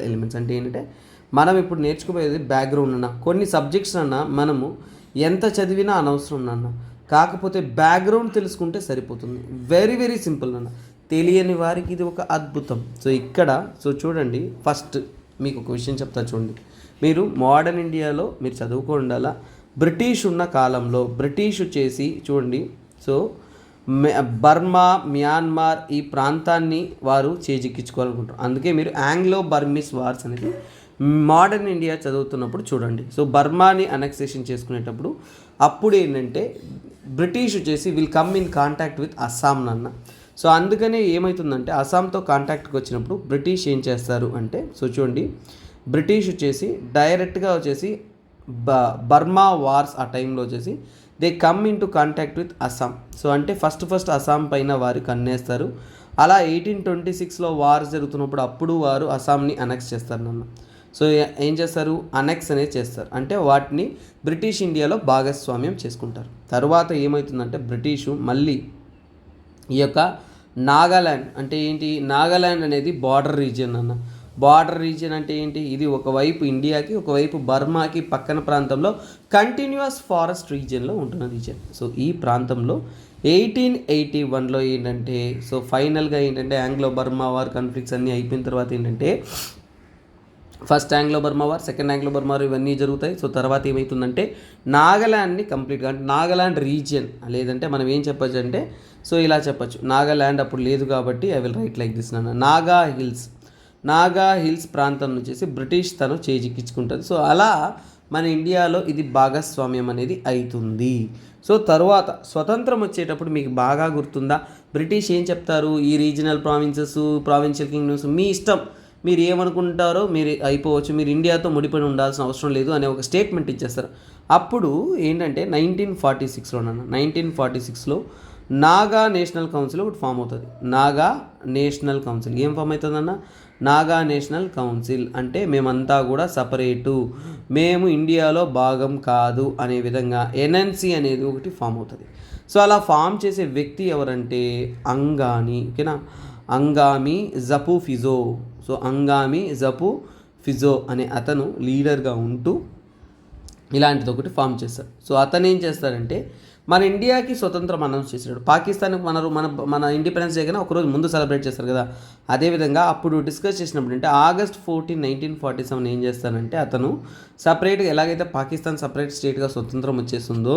elements. అంటే ఏంటంటే మనం ఇప్పుడు నేర్చుకోబోయేది బ్యాక్గ్రౌండ్ అన్న. కొన్ని సబ్జెక్ట్స్ అన్న మనము ఎంత చదివినా అనవసరం అన్న, కాకపోతే బ్యాక్గ్రౌండ్ తెలుసుకుంటే సరిపోతుంది. వెరీ వెరీ సింపుల్ అన్న. తెలియని వారికి ఇది ఒక అద్భుతం. సో ఇక్కడ చూడండి, ఫస్ట్ మీకు ఒక విషయం చెప్తా చూడండి. మీరు మోడర్న్ ఇండియాలో మీరు చదువుకోండాలా. బ్రిటిష్ ఉన్న కాలంలో బ్రిటిష్ వచ్చేసి చూడండి, సో బర్మా, మ్యాన్మార్ ఈ ప్రాంతాన్ని వారు చేజిక్కించుకోవాలనుకుంటారు. అందుకే మీరు ఆంగ్లో బర్మిస్ వార్స్ అనేది మోడర్న్ ఇండియా చదువుతున్నప్పుడు చూడండి. సో బర్మాని అనెక్సేషన్ చేసుకునేటప్పుడు అప్పుడు ఏంటంటే బ్రిటిష్ వచ్చేసి will come in contact with Assam అన్న. సో అందుకనే ఏమవుతుందంటే అస్సాంతో కాంటాక్ట్కి వచ్చినప్పుడు బ్రిటిష్ ఏం చేస్తారు అంటే, సో చూడండి, బ్రిటిష్ వచ్చేసి డైరెక్ట్గా వచ్చేసి బర్మా వార్స్ ఆ టైంలో వచ్చేసి they come in to contact with Assam. So అంటే ఫస్ట్ అస్సాం పైన వారు కన్నేస్తారు. అలా 1826లో వార్ జరుగుతున్నప్పుడు అప్పుడు వారు అస్సాంని అనెక్స్ చేస్తారు నన్ను. సో ఏం చేస్తారు, అనెక్స్ అనేది చేస్తారు. అంటే వాటిని బ్రిటిష్ ఇండియాలో భాగస్వామ్యం చేసుకుంటారు. తర్వాత ఏమవుతుందంటే బ్రిటిషు మళ్ళీ ఈ యొక్క నాగాల్యాండ్ అంటే ఏంటి, నాగాల్యాండ్ అనేది బార్డర్ రీజియన్ అన్న. బార్డర్ రీజియన్ అంటే ఏంటి, ఇది ఒకవైపు ఇండియాకి, ఒకవైపు బర్మాకి పక్కన ప్రాంతంలో కంటిన్యూస్ ఫారెస్ట్ రీజియన్లో ఉంటున్న రీజియన్. సో ఈ ప్రాంతంలో 1881లో ఏంటంటే, సో ఫైనల్గా ఏంటంటే ఆంగ్లో బర్మా వార్ కాన్ఫ్లిక్ట్స్ అన్నీ అయిపోయిన తర్వాత ఏంటంటే first Anglo Burma war, second Anglo Burma war ఇవన్నీ జరుగుతాయి. సో తర్వాత ఏమవుతుందంటే నాగాల్యాండ్ని కంప్లీట్గా, అంటే నాగాల్యాండ్ రీజియన్, లేదంటే మనం ఏం చెప్పచ్చు అంటే, సో ఇలా చెప్పచ్చు, నాగాల్యాండ్ అప్పుడు లేదు కాబట్టి I will write like this నాన్న. నాగా హిల్స్ ప్రాంతం వచ్చేసి బ్రిటిష్ తను చేజిక్కించుకుంటుంది. సో అలా మన ఇండియాలో ఇది భాగస్వామ్యం అనేది అవుతుంది. సో తర్వాత స్వతంత్రం వచ్చేటప్పుడు మీకు బాగా గుర్తుందా, బ్రిటిష్ ఏం చెప్తారు, ఈ రీజనల్ ప్రావిన్షియల్ కింగ్డమ్స్ మీ ఇష్టం, మీరు ఏమనుకుంటారో మీరు అయిపోవచ్చు, మీరు ఇండియాతో ముడిపడి ఉండాల్సిన అవసరం లేదు అనే ఒక స్టేట్మెంట్ ఇచ్చేస్తారు. అప్పుడు ఏంటంటే 1946లో నాగా నేషనల్ కౌన్సిల్ ఒకటి ఫామ్ అవుతుంది. నాగా నేషనల్ కౌన్సిల్ ఏం ఫామ్ అవుతుందన్న, నాగా నేషనల్ కౌన్సిల్ అంటే మేమంతా కూడా సపరేటు, మేము ఇండియాలో భాగం కాదు అనే విధంగా NNC అనేది ఒకటి ఫామ్ అవుతుంది. సో అలా ఫామ్ చేసే వ్యక్తి ఎవరంటే అంగామి, ఓకేనా, అంగామి జఫు ఫిజో. సో అంగామి జఫు ఫిజో అనే అతను లీడర్గా ఉంటూ ఇలాంటిది ఒకటి ఫామ్ చేస్తారు. సో అతను ఏం చేస్తాడంటే మన ఇండియాకి స్వతంత్రం అనౌన్స్ చేశాడు. పాకిస్తాన్కి మన ఇండిపెండెన్స్ డే కన్నా ఒకరోజు ముందు సెలబ్రేట్ చేస్తారు కదా, అదేవిధంగా అప్పుడు డిస్కస్ చేసినప్పుడు అంటే August 14, 1947 ఏం చేస్తానంటే అతను సపరేట్గా ఎలాగైతే పాకిస్తాన్ సపరేట్ స్టేట్గా స్వతంత్రం వచ్చేస్తుందో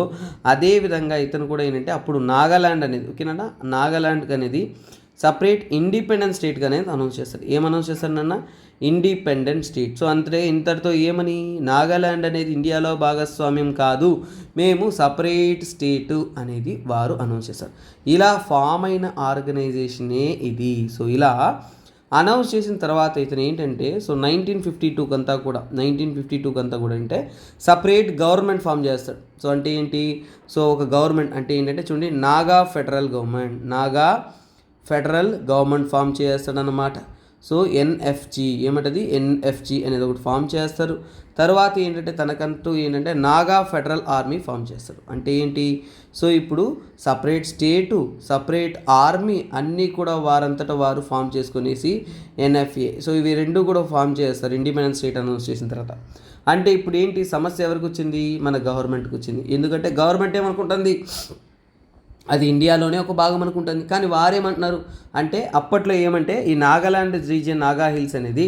అదేవిధంగా ఇతను కూడా ఏంటంటే అప్పుడు నాగాల్యాండ్ అనేది, ఓకేనా, నాగాల్యాండ్ అనేది సపరేట్ ఇండిపెండెంట్ స్టేట్గా అనేది అనౌన్స్ చేస్తారు. ఏం అనౌన్స్ చేస్తారన్న, ఇండిపెండెంట్ స్టేట్. సో అంతే, ఇంతటితో ఏమని, నాగాల్యాండ్ అనేది ఇండియాలో భాగస్వామ్యం కాదు, మేము సపరేట్ స్టేటు అనేది వారు అనౌన్స్ చేస్తారు. ఇలా ఫామ్ అయిన ఆర్గనైజేషనే ఇది. సో ఇలా అనౌన్స్ చేసిన తర్వాత ఇతను ఏంటంటే సో 1952 కంతా కూడా అంటే సపరేట్ గవర్నమెంట్ ఫామ్ చేస్తాడు. సో అంటే ఏంటి, సో ఒక గవర్నమెంట్ అంటే ఏంటంటే చూడండి, నాగా ఫెడరల్ గవర్నమెంట్ ఫామ్ చేస్తాడనమాట. సో ఎన్ఎఫ్జి అనేది ఒకటి ఫామ్ చేస్తారు. తర్వాత ఏంటంటే తనకంటూ ఏంటంటే నాగా ఫెడరల్ ఆర్మీ ఫామ్ చేస్తారు. అంటే ఏంటి, సో ఇప్పుడు సపరేట్ స్టేటు, సపరేట్ ఆర్మీ అన్నీ కూడా వారంతటా వారు ఫామ్ చేసుకునేసి ఎన్ఎఫ్ఏ, సో ఇవి రెండు కూడా ఫామ్ చేస్తారు ఇండిపెండెన్స్ స్టేట్ అనౌన్స్ చేసిన తర్వాత. అంటే ఇప్పుడు ఏంటి సమస్య ఎవరికి వచ్చింది, మన గవర్నమెంట్కి వచ్చింది. ఎందుకంటే గవర్నమెంట్ ఏమనుకుంటుంది, అది ఇండియాలోనే ఒక భాగం అనుకుంటుంది. కానీ వారేమంటున్నారు అంటే అప్పట్లో ఏమంటే ఈ నాగాలాండ్ రీజియన్, నాగా హిల్స్ అనేది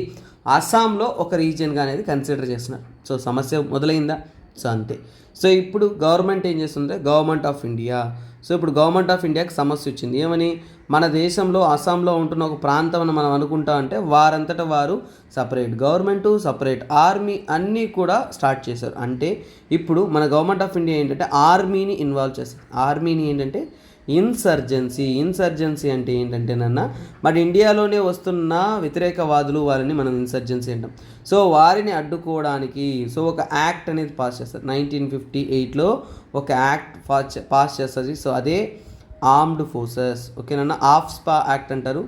అస్సాంలో ఒక రీజియన్గా అనేది కన్సిడర్ చేస్తున్నారు. సో సమస్య మొదలైందా, సో అంతే. సో ఇప్పుడు గవర్నమెంట్ ఏం చేస్తుందంటే గవర్నమెంట్ ఆఫ్ ఇండియాకి సమస్య వచ్చింది. ఏమని, మన దేశంలో అస్సాంలో ఉంటున్న ఒక ప్రాంతం అని మనం అనుకుంటా అంటే వారంతటా వారు సపరేట్ గవర్నమెంటు, సపరేట్ ఆర్మీ అన్నీ కూడా స్టార్ట్ చేశారు. అంటే ఇప్పుడు మన గవర్నమెంట్ ఆఫ్ ఇండియా ఏంటంటే ఆర్మీని ఇన్వాల్వ్ చేస్తారు. ఆర్మీని ఏంటంటే ఇన్సర్జెన్సీ అంటే ఏంటంటే మరి ఇండియాలోనే వస్తున్న వ్యతిరేకవాదులు వాళ్ళని మనం ఇన్సర్జెన్సీ అంటాం. సో వారిని అడ్డుకోవడానికి సో ఒక యాక్ట్ అనేది పాస్ చేస్తారు. 1958లో ఒక యాక్ట్ పాస్ చేస్తుంది. సో అదే ఆర్మ్డ్ ఫోర్సెస్, ఓకేనా, ఆఫ్స్పా యాక్ట్ అంటారు,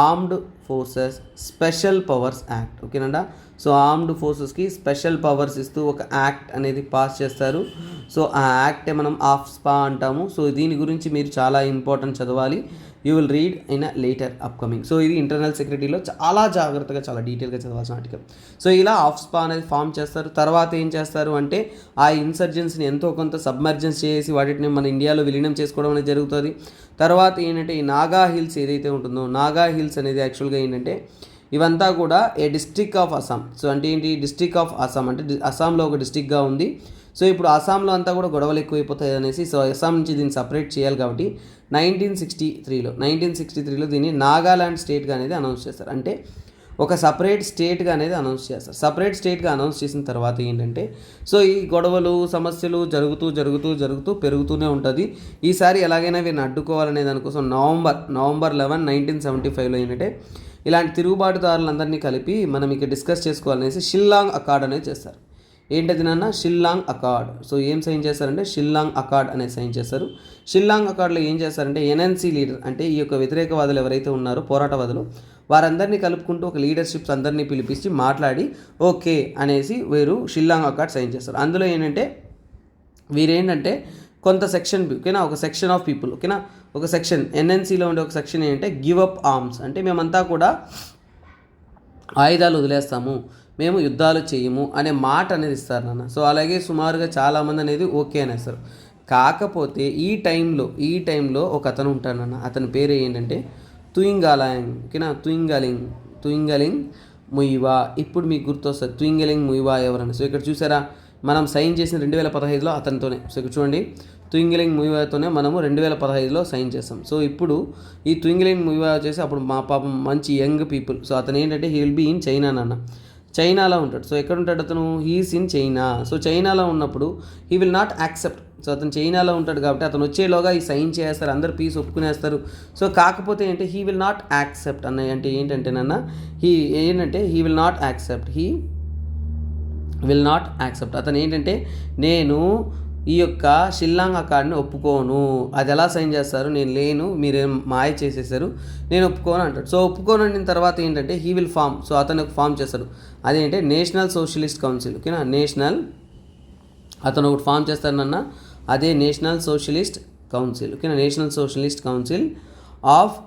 armed Forces Special Powers act, ఓకేనా. సో ఆర్మ్డ్ ఫోర్సెస్కి స్పెషల్ పవర్స్ ఇస్తూ ఒక యాక్ట్ అనేది పాస్ చేస్తారు. సో ఆ యాక్టే మనం ఆఫ్స్పా అంటాము. సో దీని గురించి మీరు చాలా ఇంపార్టెంట్ చదవాలి. You will read in a later upcoming. So ఇది ఇంటర్నల్ సెక్రటరీలో చాలా జాగ్రత్తగా, చాలా డీటెయిల్గా చదవాల్సిన ఆర్టికల్. సో ఇలా ఆఫ్స్పా అనేది ఫామ్ చేస్తారు. తర్వాత ఏం చేస్తారు అంటే ఆ ఇన్సర్జెన్సీని ఎంతో కొంత సబ్మర్జెన్స్ చేసి వాటిని మన ఇండియాలో విలీనం చేసుకోవడం అనేది జరుగుతుంది. తర్వాత ఏంటంటే ఈ నాగా హిల్స్ ఏదైతే ఉంటుందో, నాగా హిల్స్ అనేది యాక్చువల్గా ఏంటంటే ఇవంతా కూడా ఏ డిస్ట్రిక్ట్ ఆఫ్ అస్సాం. సో అంటే ఏంటి, డిస్ట్రిక్ట్ ఆఫ్ అస్సాం అంటే అస్సాంలో ఒక డిస్ట్రిక్ట్గా ఉంది. సో ఇప్పుడు అస్సాంలో అంతా కూడా గొడవలు ఎక్కువైపోతాయి అనేసి సో అస్సాం నుంచి దీన్ని సపరేట్ చేయాలి కాబట్టి 1963లో దీన్ని నాగాలాండ్ స్టేట్గా అనేది అనౌన్స్ చేస్తారు. అంటే ఒక సపరేట్ స్టేట్గా అనేది అనౌన్స్ చేస్తారు. సపరేట్ స్టేట్గా అనౌన్స్ చేసిన తర్వాత ఏంటంటే సో ఈ గొడవలు సమస్యలు జరుగుతూ పెరుగుతూనే ఉంటుంది. ఈసారి ఎలాగైనా వీరిని అడ్డుకోవాలనే దానికోసం నవంబర్ 11, 1975లో ఏంటంటే ఇలాంటి తిరుగుబాటుదారులందరినీ కలిపి మనం ఇక్కడ డిస్కస్ చేసుకోవాలనేసి షిల్లాంగ్ అకార్డ్ అనేది చేస్తారు. ఏంటది షిల్లాంగ్ అకార్డ్. సో ఏం సైన్ చేస్తారంటే షిల్లాంగ్ అకార్డ్ అనేది సైన్ చేస్తారు. షిల్లాంగ్ అకార్డ్లో ఏం చేస్తారంటే ఎన్ఎన్సీ లీడర్ అంటే ఈ యొక్క వ్యతిరేకవాదులు ఎవరైతే ఉన్నారో పోరాటవాదులు వారందరినీ కలుపుకుంటూ ఒక లీడర్షిప్స్ అందరినీ పిలిపించి మాట్లాడి ఓకే అనేసి వీరు షిల్లాంగ్ అకార్డ్ సైన్ చేస్తారు. అందులో ఏంటంటే వీరేంటంటే కొంత సెక్షన్, ఓకేనా, ఒక సెక్షన్ ఆఫ్ పీపుల్, ఓకేనా, ఒక సెక్షన్ ఎన్ఎన్సీలో ఉండే ఒక సెక్షన్ ఏంటంటే గివ్ అప్ ఆర్మ్స్ అంటే మేమంతా కూడా ఆయుధాలు వదిలేస్తాము, మేము యుద్ధాలు చేయము అనే మాట అనేది ఇస్తారు సో అలాగే సుమారుగా చాలామంది అనేది ఓకే అనేస్తారు. కాకపోతే ఈ టైంలో ఒక అతను ఉంటాడు అతని పేరు ఏంటంటే తుయింగాలాంగ్, ఓకేనా, తుయింగలింగ్ ముయివా. ఇప్పుడు మీకు గుర్తొస్తుంది తుయింగలింగ్ ముయివా ఎవరన్నా. సో ఇక్కడ చూసారా మనం సైన్ చేసిన 2015లో అతనితోనే. సో ఇక్కడ చూడండి తుయింగలింగ్ ముయివాతోనే మనము 2015లో సైన్ చేస్తాం. సో ఇప్పుడు ఈ తుయింగలింగ్ ముయివా వచ్చేసి అప్పుడు మా పాపం మంచి యంగ్ పీపుల్. సో అతను ఏంటంటే he will be in China చైనాలో ఉంటాడు. సో ఎక్కడ ఉంటాడు అతను, హీస్ ఇన్ చైనా. సో చైనాలో ఉన్నప్పుడు he will not accept. So అతను చైనాలో ఉంటాడు కాబట్టి అతను వచ్చేలోగా ఈ సైన్ చేస్తారు, అందరు పీస్ ఒప్పుకునేస్తారు. సో కాకపోతే ఏంటంటే హీ విల్ నాట్ యాక్సెప్ట్ అంటే ఏంటంటే హీ విల్ నాట్ యాక్సెప్ట్. అతను ఏంటంటే నేను ఈ యొక్క షిల్లాంగ్ అకార్డ్ని ఒప్పుకోను. అది ఎలా సైన్ చేస్తారు, నేను లేను, మీరేం మాయ చేసేసారు, నేను ఒప్పుకోను అంటాడు. సో ఒప్పుకోను అన్న తర్వాత ఏంటంటే హీ విల్ ఫామ్. సో అతను ఫామ్ చేస్తాడు, అదేంటే నేషనల్ సోషలిస్ట్ కౌన్సిల్, ఓకేనా, అతను ఒకటి ఫామ్ చేస్తాడన్న అదే నేషనల్ సోషలిస్ట్ కౌన్సిల్, ఓకేనా, national Socialist Council of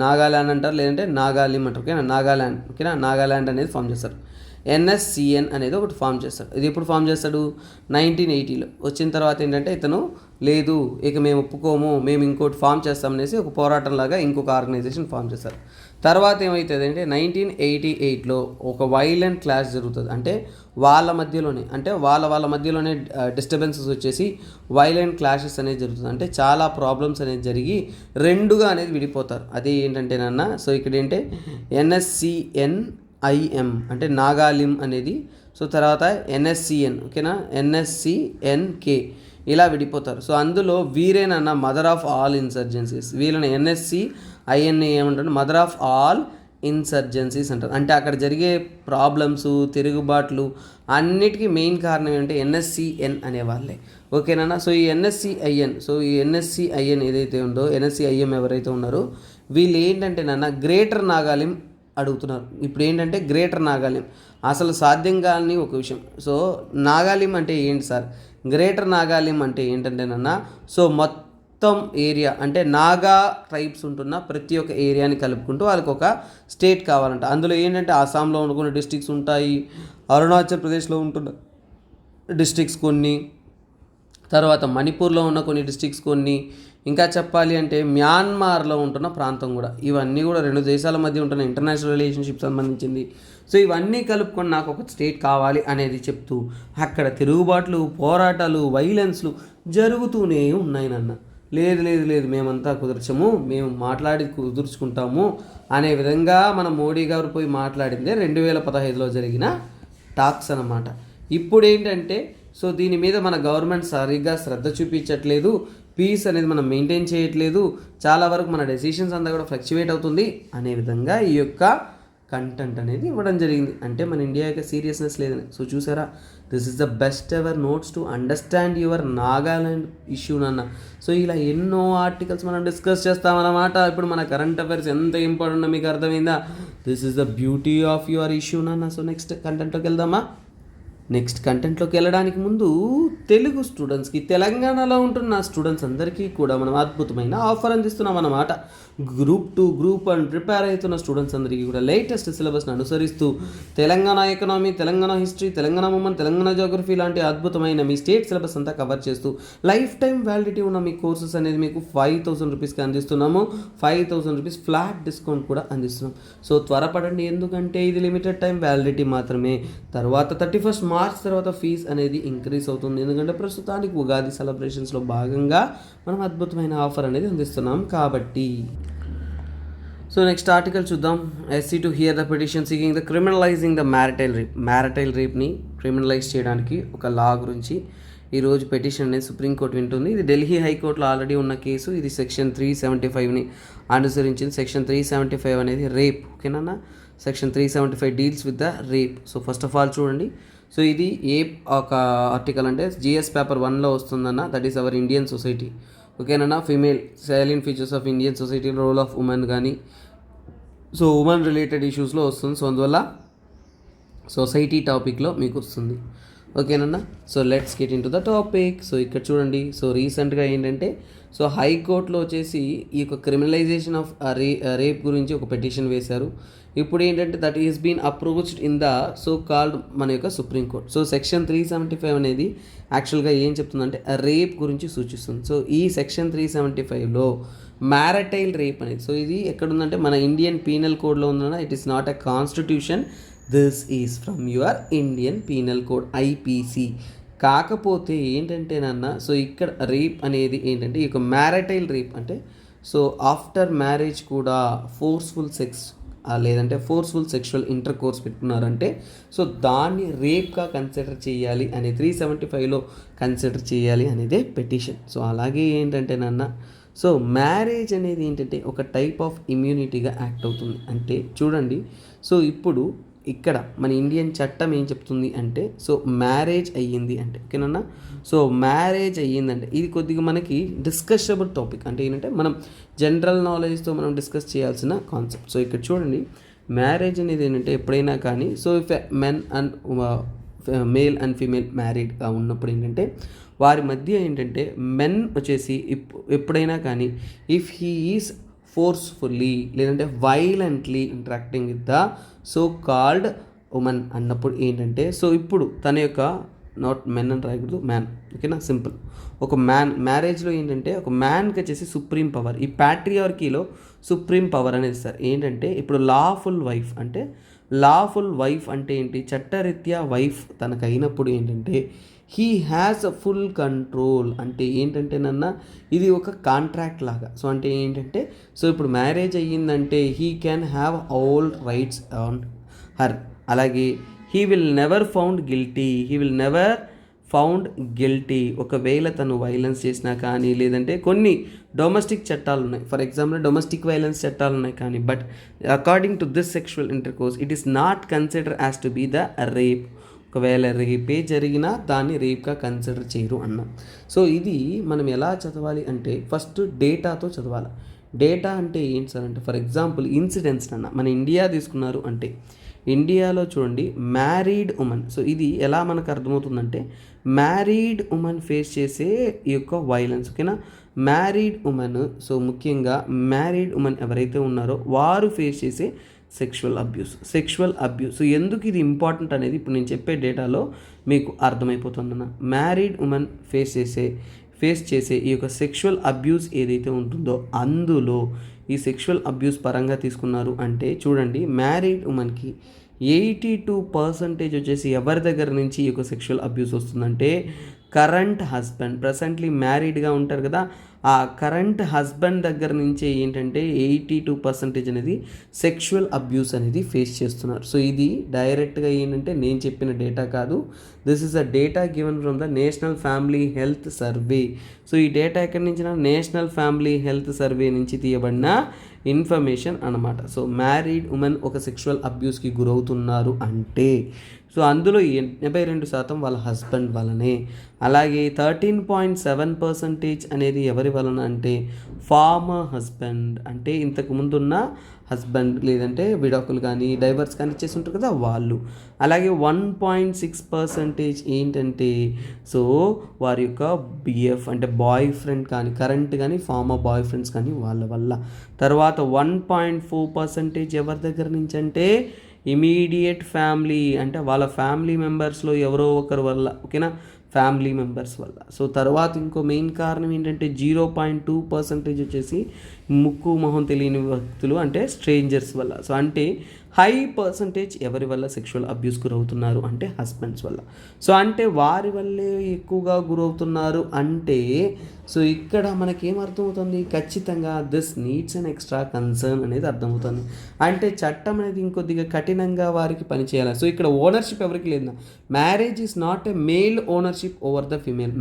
Nagaland అంటారు, లేదంటే నాగాలిం అంటారు, ఓకేనా, నాగాల్యాండ్ అనేది ఫామ్ చేస్తారు. ఎన్ఎస్సిఎన్ అనేది ఒకటి ఫామ్ చేస్తాడు. ఇది ఎప్పుడు ఫామ్ చేస్తాడు, 1980లో. వచ్చిన తర్వాత ఏంటంటే ఇతను లేదు ఇక మేము ఒప్పుకోము, మేము ఇంకోటి ఫామ్ చేస్తామనేసి ఒక పోరాటంలాగా ఇంకొక ఆర్గనైజేషన్ ఫామ్ చేస్తారు. తర్వాత ఏమవుతుంది అంటే 1988లో ఒక వైలెంట్ క్లాష్ జరుగుతుంది. అంటే వాళ్ళ మధ్యలోనే డిస్టర్బెన్సెస్ వచ్చేసి వైలెంట్ క్లాషెస్ అనేది జరుగుతుంది. అంటే చాలా ప్రాబ్లమ్స్ అనేది జరిగి రెండుగా అనేది విడిపోతారు. అది ఏంటంటే సో ఇక్కడ ఏంటంటే NSCNIM అంటే నాగాలిం అనేది, సో తర్వాత NSCN, ఓకేనా, NSCNK ఇలా విడిపోతారు. సో అందులో వీరేనన్న మదర్ ఆఫ్ ఆల్ ఇన్సర్జెన్సీస్. వీళ్ళని ఎన్ఎస్సి ఐఎన్ఏ ఏమంటారు, మదర్ ఆఫ్ ఆల్ ఇన్సర్జెన్సీస్ అంటారు. అంటే అక్కడ జరిగే ప్రాబ్లమ్స్, తిరుగుబాట్లు అన్నిటికీ మెయిన్ కారణం ఏంటంటే ఎన్ఎస్సిఎన్ అనే వాళ్ళే. ఓకేనా. సో ఈ ఎన్ఎస్సిఐఎన్ ఏదైతే ఉందో, ఎన్ఎస్సిఐఎం ఎవరైతే ఉన్నారో వీళ్ళు ఏంటంటే గ్రేటర్ నాగాలిం అడుగుతున్నారు. ఇప్పుడు ఏంటంటే గ్రేటర్ నాగాలిం అసలు సాధ్యం కాని ఒక విషయం. సో నాగాలిం అంటే ఏంటి సార్, గ్రేటర్ నాగాలిం అంటే ఏంటంటే సో మొత్తం ఏరియా అంటే నాగా ట్రైబ్స్ ఉంటున్న ప్రతి ఒక్క ఏరియాని కలుపుకుంటూ వాళ్ళకి ఒక స్టేట్ కావాలంట. అందులో ఏంటంటే అస్సాంలో ఉన్న కొన్ని డిస్ట్రిక్ట్స్ ఉంటాయి, అరుణాచల్ ప్రదేశ్లో ఉంటున్న డిస్ట్రిక్ట్స్ కొన్ని, తర్వాత మణిపూర్లో ఉన్న కొన్ని డిస్ట్రిక్ట్స్ కొన్ని, ఇంకా చెప్పాలి అంటే మ్యాన్మార్లో ఉంటున్న ప్రాంతం కూడా. ఇవన్నీ కూడా రెండు దేశాల మధ్య ఉంటున్న ఇంటర్నేషనల్ రిలేషన్షిప్ సంబంధించింది. సో ఇవన్నీ కలుపుకొని నాకు ఒక స్టేట్ కావాలి అనేది చెప్తూ అక్కడ తిరుగుబాట్లు, పోరాటాలు, వైలెన్స్లు జరుగుతూనే ఉన్నాయి. లేదు లేదు లేదు మేమంతా కుదర్చము, మేము మాట్లాడి కుదుర్చుకుంటాము అనే విధంగా మన మోడీ గారు పోయి మాట్లాడిందే 2015లో జరిగిన టాక్స్ అన్నమాట. ఇప్పుడు ఏంటంటే సో దీని మీద మన గవర్నమెంట్ సరిగ్గా శ్రద్ధ చూపించట్లేదు, పీస్ అనేది మనం మెయింటైన్ చేయట్లేదు, చాలా వరకు మన డెసిషన్స్ అంతా కూడా ఫ్లక్చువేట్ అవుతుంది అనే విధంగా ఈ యొక్క కంటెంట్ అనేది ఇవ్వడం జరిగింది. అంటే మన ఇండియా యొక్క సీరియస్నెస్ లేదని. సో చూసారా, this is the best ever notes to understand your Nagaland issue so ఇలా ఎన్నో ఆర్టికల్స్ మనం డిస్కస్ చేస్తామన్నమాట. ఇప్పుడు మన కరెంట్ అఫైర్స్ ఎంత ఇంపార్టెంట్ మీకు అర్థమైందా? This is the beauty of your issue so next కంటెంట్లోకి వెళ్దామా? నెక్స్ట్ కంటెంట్లోకి వెళ్ళడానికి ముందు తెలుగు స్టూడెంట్స్కి, తెలంగాణలో ఉంటున్న స్టూడెంట్స్ అందరికీ కూడా మనం అద్భుతమైన ఆఫర్ అందిస్తున్నాం అన్నమాట. గ్రూప్ 2, గ్రూప్ 1 ప్రిపేర్ అవుతున్న స్టూడెంట్స్ అందరికీ కూడా లేటెస్ట్ సిలబస్ని అనుసరిస్తూ Telangana economy, Telangana history, Telangana movement, Telangana geography లాంటి అద్భుతమైన మీ స్టేట్ సిలబస్ అంతా కవర్ చేస్తూ లైఫ్ టైం వ్యాలిడిటీ ఉన్న మీ కోర్సెస్ అనేది మీకు 5,000 రూపీస్కి అందిస్తున్నాము. 5,000 రూపీస్ ఫ్లాట్ డిస్కౌంట్ కూడా అందిస్తున్నాం. సో త్వరపడండి, ఎందుకంటే ఇది లిమిటెడ్ టైం వ్యాలిడిటీ మాత్రమే. తర్వాత 31 మార్చ్ తర్వాత ఫీజు అనేది ఇంక్రీజ్ అవుతుంది, ఎందుకంటే ప్రస్తుతానికి ఉగాది సెలబ్రేషన్స్లో భాగంగా మనం అద్భుతమైన ఆఫర్ అనేది అందిస్తున్నాం కాబట్టి. సో నెక్స్ట్ ఆర్టికల్ చూద్దాం. SC to hear the petition seeking the criminalising the marital రేప్ని క్రిమినలైజ్ చేయడానికి ఒక లా గురించి ఈరోజు పిటిషన్ అనేది సుప్రీంకోర్టు వింటుంది. ఇది ఢిల్లీ హైకోర్టులో ఆల్రెడీ ఉన్న కేసు. ఇది సెక్షన్ 375ని అనుసరించింది. సెక్షన్ 375 అనేది రేప్. ఓకేనా. Section 375 deals with the rape. So first of all చూడండి, సో ఇది ఏ ఒక ఆర్టికల్ అంటే జిఎస్ పేపర్ 1లో వస్తుందన్న, that is our Indian society. ఓకేనా. Female silent features of Indian society, role of women కానీ, సో ఉమెన్ రిలేటెడ్ ఇష్యూస్లో వస్తుంది. సో అందువల్ల సొసైటీ టాపిక్లో మీకు వస్తుంది. ఓకేనన్నా. So let's get into the topic. So ఇక్కడ చూడండి, సో రీసెంట్గా ఏంటంటే సో హైకోర్టులో వచ్చేసి ఈ యొక్క క్రిమినలైజేషన్ ఆఫ్ రేప్ గురించి ఒక పిటిషన్ వేశారు. ఇప్పుడు ఏంటంటే that is been approached in the so called మన యొక్క సుప్రీంకోర్టు. సో సెక్షన్ 375 అనేది యాక్చువల్గా ఏం చెప్తుందంటే రేప్ గురించి సూచిస్తుంది. సో ఈ సెక్షన్ 375లో మ్యారిటైల్ రేప్ అనేది, సో ఇది ఎక్కడుందంటే మన ఇండియన్ పీనల్ కోడ్లో ఉందన్న. It is not a constitution, this is from your Indian penal code IPC. కాకపోతే ఏంటంటే సో ఇక్కడ రేప్ అనేది ఏంటంటే ఈ యొక్క మ్యారిటైల్ రేప్ అంటే సో ఆఫ్టర్ మ్యారేజ్ కూడా ఫోర్స్ఫుల్ సెక్స్ లేదంటే ఫోర్స్ఫుల్ సెక్షువల్ ఇంటర్ కోర్స్ పెట్టుకున్నారంటే సో దాన్ని రేప్గా కన్సిడర్ చేయాలి అనే 375లో కన్సిడర్ చేయాలి అనేదే పిటిషన్. సో అలాగే ఏంటంటే సో మ్యారేజ్ అనేది ఏంటంటే ఒక టైప్ ఆఫ్ ఇమ్యూనిటీగా యాక్ట్ అవుతుంది. అంటే చూడండి, సో ఇప్పుడు ఇక్కడ మన ఇండియన్ చట్టం ఏం చెప్తుంది అంటే సో మ్యారేజ్ అయ్యింది అంటే, ఓకేనా. సో మ్యారేజ్ అయ్యిందంటే ఇది కొద్దిగా మనకి డిస్కషబుల్ టాపిక్. అంటే ఏంటంటే మనం జనరల్ నాలెడ్జ్తో మనం డిస్కస్ చేయాల్సిన కాన్సెప్ట్. సో ఇక్కడ చూడండి, మ్యారేజ్ అనేది ఏంటంటే ఎప్పుడైనా కానీ so if men and male and female మ్యారీడ్గా ఉన్నప్పుడు ఏంటంటే వారి మధ్య ఏంటంటే మెన్ వచ్చేసి ఎప్పుడైనా కానీ ఇఫ్ హీ ఈజ్ ఫోర్స్ఫుల్లీ లేదంటే violently interacting with the so called women అన్నప్పుడు ఏంటంటే సో ఇప్పుడు తన యొక్క నాట్ మెన్ అని రాయకూడదు, మ్యాన్. ఓకేనా, సింపుల్. ఒక మ్యారేజ్లో ఏంటంటే ఒక మ్యాన్కి వచ్చేసి సుప్రీం పవర్, ఈ ప్యాట్రియార్కీలో సుప్రీం పవర్ అనేది ఇస్తారు. ఏంటంటే ఇప్పుడు లాఫుల్ వైఫ్ అంటే ఏంటి, చట్టరీత్యా వైఫ్ తనకు అయినప్పుడు ఏంటంటే he has a full control. అంటే ఏంటంటే ఇది ఒక కాంట్రాక్ట్ లాగా. సో అంటే ఏంటంటే సో ఇప్పుడు మ్యారేజ్ అయ్యిందంటే he can have all rights on her. అలాగే he will never found guilty, he will never found guilty, ఒకవేళ తను వైలెన్స్ చేసినా కానీ, లేదంటే కొన్ని డొమెస్టిక్ చట్టాలు ఉన్నాయి, ఫర్ ఎగ్జాంపుల్ డొమెస్టిక్ వైలెన్స్ చట్టాలు ఉన్నాయి కానీ, but according to this sexual intercourse it is not consider as to be the rape. ఒకవేళ రేపే జరిగినా దాన్ని రేప్గా కన్సిడర్ చేయరు అన్నాం. సో ఇది మనం ఎలా చదవాలి అంటే ఫస్ట్ డేటాతో చదవాలి. డేటా అంటే ఏంటి సార్ అంటే, ఫర్ ఎగ్జాంపుల్ ఇన్సిడెంట్స్ అన్న మన ఇండియా తీసుకున్నారు అంటే, ఇండియాలో చూడండి మ్యారీడ్ ఉమెన్. సో ఇది ఎలా మనకు అర్థమవుతుందంటే, మ్యారీడ్ ఉమెన్ ఫేస్ చేసే ఈ యొక్క వైలెన్స్, ఓకేనా. మ్యారీడ్ ఉమెన్, సో ముఖ్యంగా మ్యారీడ్ ఉమెన్ ఎవరైతే ఉన్నారో వారు ఫేస్ చేసే సెక్షువల్ అబ్యూస్. సో ఎందుకు ఇది ఇంపార్టెంట్ అనేది ఇప్పుడు నేను చెప్పే డేటాలో మీకు అర్థమైపోతుందన్న. మ్యారీడ్ ఉమెన్ ఫేస్ చేసే ఈ యొక్క సెక్షువల్ అబ్యూస్ ఏదైతే ఉంటుందో అందులో ఈ సెక్షువల్ అబ్యూస్ పరంగా తీసుకున్నారు అంటే చూడండి, మ్యారీడ్ ఉమెన్కి 82% వచ్చేసి ఎవరి దగ్గర నుంచి ఈ యొక్క సెక్షువల్ అబ్యూస్ వస్తుందంటే, కరెంట్ హస్బెండ్, ప్రజెంట్లీ మ్యారీడ్గా ఉంటారు కదా, ఆ కరెంట్ హస్బెండ్ దగ్గర నుంచే ఏంటంటే 82% అనేది సెక్షువల్ అబ్యూస్ అనేది ఫేస్ చేస్తున్నారు. సో ఇది డైరెక్ట్గా ఏంటంటే నేను చెప్పిన డేటా కాదు, this is a data given from the national family health survey. So ఈ డేటా ఎక్కడి నుంచి, నేషనల్ ఫ్యామిలీ హెల్త్ సర్వే నుంచి తీయబడిన ఇన్ఫర్మేషన్ అనమాట. సో మ్యారీడ్ ఉమెన్ ఒక సెక్షువల్ అబ్యూస్కి గురవుతున్నారు అంటే, సో అందులో 82% వాళ్ళ హస్బెండ్ వలనే. అలాగే 13.7% అనేది ఎవరి వలన అంటే, ఫార్మర్ హస్బెండ్, అంటే ఇంతకు ముందున్న హస్బెండ్ లేదంటే విడాకులు కానీ డైవర్స్ కానీ ఇచ్చేసి ఉంటారు కదా వాళ్ళు. అలాగే 1.6% ఏంటంటే, సో వారి యొక్క బిఎఫ్ అంటే బాయ్ ఫ్రెండ్ కానీ, కరెంట్ కానీ ఫార్మర్ బాయ్ ఫ్రెండ్స్ కానీ వాళ్ళ వల్ల. తర్వాత 1.4% ఎవరి దగ్గర నుంచి అంటే, ఇమీడియట్ ఫ్యామిలీ, అంటే వాళ్ళ ఫ్యామిలీ మెంబర్స్లో ఎవరో ఒకరి వల్ల, ఓకేనా, ఫ్యామిలీ మెంబర్స్ వల్ల. సో తర్వాత ఇంకో మెయిన్ కారణం ఏంటంటే 0.2% వచ్చేసి ముక్కు మొహం తెలియని వ్యక్తులు అంటే స్ట్రేంజర్స్ వల్ల. సో అంటే హై పర్సంటేజ్ ఎవరి వల్ల సెక్షువల్ అబ్యూస్ గురవుతున్నారు అంటే హస్బెండ్స్ వల్ల. సో అంటే వారి వల్లే ఎక్కువగా గురవుతున్నారు అంటే, సో ఇక్కడ మనకేం అర్థమవుతుంది, ఖచ్చితంగా this needs and extra concern అనేది అర్థమవుతుంది. అంటే చట్టం అనేది ఇంకొద్దిగా కఠినంగా వారికి పనిచేయాలి. సో ఇక్కడ ఓనర్షిప్ ఎవరికి లేదు, marriage is not a male ownership over the female,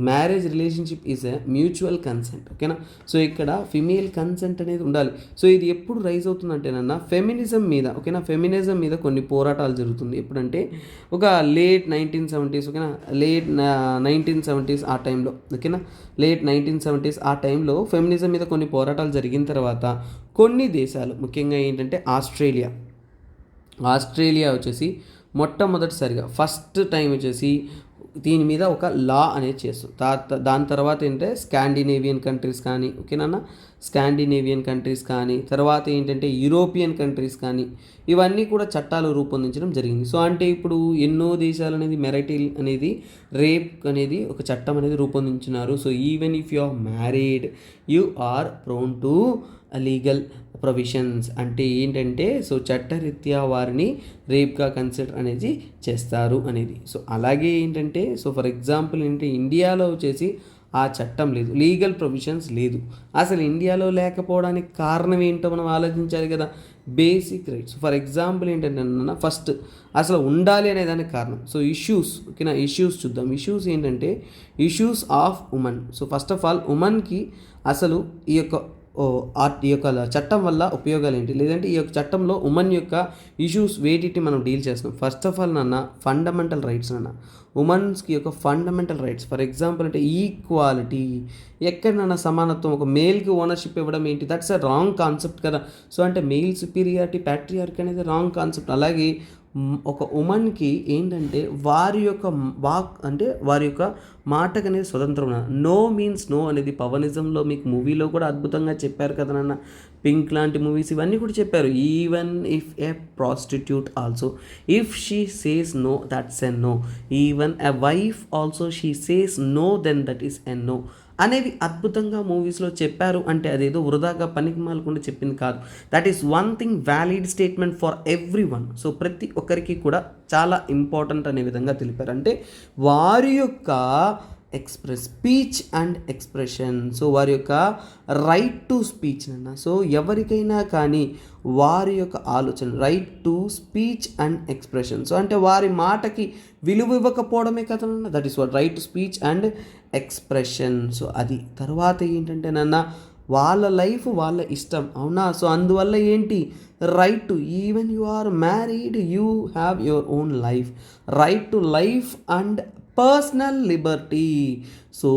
marriage relationship is a mutual consent, ఓకేనా. సో ఇక్కడ ఫిమేల్ కన్సెంట్ అనేది ఉండాలి. సో ఇది ఎప్పుడు రైజ్ అవుతుందంటేనన్నా ఫెమినిజం మీద, ఓకేనా, ఫెమినిజం మీద కొన్ని పోరాటాలు జరుగుతుంది. ఎప్పుడంటే ఒక లేట్ 1970s, ఓకేనా, లేట్ 1970s ఆ టైంలో, ఓకేనా, లేట్ 1970s ఆ టైంలో ఫెమినిజం మీద కొన్ని పోరాటాలు జరిగిన తర్వాత కొన్ని దేశాలు, ముఖ్యంగా ఏంటంటే ఆస్ట్రేలియా వచ్చేసి మొట్టమొదటిసారిగా ఫస్ట్ టైం వచ్చేసి దీని మీద ఒక లా అనేది చేస్తుంది. దాని తర్వాత ఏంటంటే స్కాండినేవియన్ కంట్రీస్ కానీ, ఓకేనా, స్కాండినేవియన్ కంట్రీస్ కానీ, తర్వాత ఏంటంటే యూరోపియన్ కంట్రీస్ కానీ, ఇవన్నీ కూడా చట్టాలు రూపొందించడం జరిగింది. సో అంటే ఇప్పుడు ఎన్నో దేశాలు అనేది మెరైటల్ అనేది రేప్ అనేది ఒక చట్టం అనేది రూపొందించినారు. So even if you are married you are prone to legal provisions, అంటే ఏంటంటే సో చట్టరీత్యా వారిని రేప్గా కన్సిడర్ అనేది చేస్తారు అనేది. సో అలాగే ఏంటంటే, సో ఫర్ ఎగ్జాంపుల్ ఏంటంటే ఇండియాలో వచ్చేసి ఆ చట్టం లేదు, లీగల్ ప్రొవిజన్స్ లేదు. అసలు ఇండియాలో లేకపోవడానికి కారణం ఏంటో మనం ఆలోచించాలి కదా, బేసిక్ రైట్స్. ఫర్ ఎగ్జాంపుల్ ఏంటంటే ఫస్ట్ అసలు ఉండాలి అనే దానికి కారణం. సో ఇష్యూస్, ఓకేనా, ఇష్యూస్ చూద్దాం. ఇష్యూస్ ఏంటంటే issues of women. So first of all ఉమెన్కి అసలు ఈ యొక్క చట్టం వల్ల ఉపయోగాలు ఏంటి, లేదంటే ఈ యొక్క చట్టంలో ఉమెన్ యొక్క ఇష్యూస్ వేటిని మనం డీల్ చేస్తున్నాం. First of all fundamental rights ఉమెన్స్కి యొక్క ఫండమెంటల్ రైట్స్. ఫర్ ఎగ్జాంపుల్ అంటే ఈక్వాలిటీ, ఎక్కడైనా సమానత్వం, ఒక మేల్కి ఓనర్షిప్ ఇవ్వడం ఏంటి, దట్స్ అ రాంగ్ కాన్సెప్ట్ కదా. సో అంటే మెయిల్ సుపీరియారిటీ, ప్యాట్రియార్కీ అనేది రాంగ్ కాన్సెప్ట్. అలాగే ఒక ఉమెన్కి ఏంటంటే వారి యొక్క అంటే వారి యొక్క మాటకు అనేది స్వతంత్రం. నో మీన్స్ నో అనేది పవనిజంలో మీకు మూవీలో కూడా అద్భుతంగా చెప్పారు కదా నాన్న, పింక్ లాంటి మూవీస్ ఇవన్నీ కూడా చెప్పారు. Even if a prostitute also if she says no that's a no, even a wife also she says no then that is a no అనేవి అద్భుతంగా మూవీస్లో చెప్పారు. అంటే అదేదో వృధాగా పనికి మాలకుండా చెప్పింది కాదు. That is one thing valid statement for every one. So ప్రతి ఒక్కరికి కూడా చాలా ఇంపార్టెంట్ అనే విధంగా తెలిపారు. అంటే వారి యొక్క స్పీచ్ అండ్ ఎక్స్ప్రెషన్. సో వారి యొక్క రైట్ టు స్పీచ్ అన్న. సో ఎవరికైనా కానీ వారి యొక్క ఆలోచన right to speech and expression. So అంటే వారి మాటకి విలువ ఇవ్వకపోవడమే కదన్న, that is what right to speech and expression. So అది తర్వాత ఏంటంటే నన్న వాళ్ళ లైఫ్ వాళ్ళ ఇష్టం, అవునా. సో అందువల్ల ఏంటి, right to, even you are married you have your own life, right to life and personal liberty. So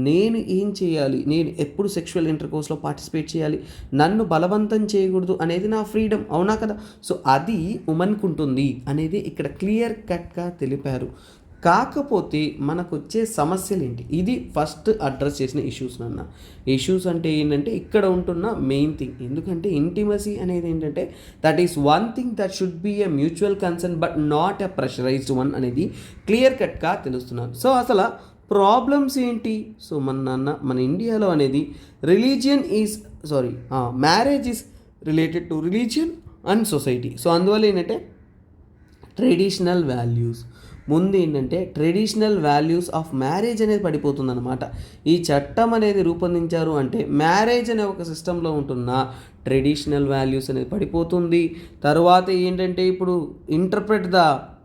నేను ఏం చేయాలి, నేను ఎప్పుడు సెక్షువల్ ఇంటర్కోర్స్లో పార్టిసిపేట్ చేయాలి, నన్ను బలవంతం చేయకూడదు అనేది నా ఫ్రీడమ్, అవునా కదా. సో అది ఉమెన్కు ఉంటుంది అనేది ఇక్కడ క్లియర్ కట్గా తెలిపారు. కాకపోతే మనకు వచ్చే సమస్యలు ఏంటి, ఇది ఫస్ట్ అడ్రస్ చేసిన ఇష్యూస్ నాన్న. ఇష్యూస్ అంటే ఏంటంటే ఇక్కడ ఉంటున్న మెయిన్ థింగ్, ఎందుకంటే ఇంటిమసీ అనేది ఏంటంటే that is one thing that should be a mutual concern but not a pressurised one అనేది క్లియర్ కట్గా తెలుస్తున్నారు. సో అసలు ప్రాబ్లమ్స్ ఏంటి, సో మన ఇండియాలో అనేది marriage is related to religion and society. So అందువల్ల ఏంటంటే ట్రెడిషనల్ వాల్యూస్ ముందు ఏంటంటే ట్రెడిషనల్ వాల్యూస్ ఆఫ్ మ్యారేజ్ అనేది పడిపోతుందన్నమాట. ఈ చట్టం అనేది రూపొందించారు అంటే మ్యారేజ్ అనే ఒక సిస్టంలో ఉంటున్న ట్రెడిషనల్ వాల్యూస్ అనేది పడిపోతుంది. తర్వాత ఏంటంటే ఇప్పుడు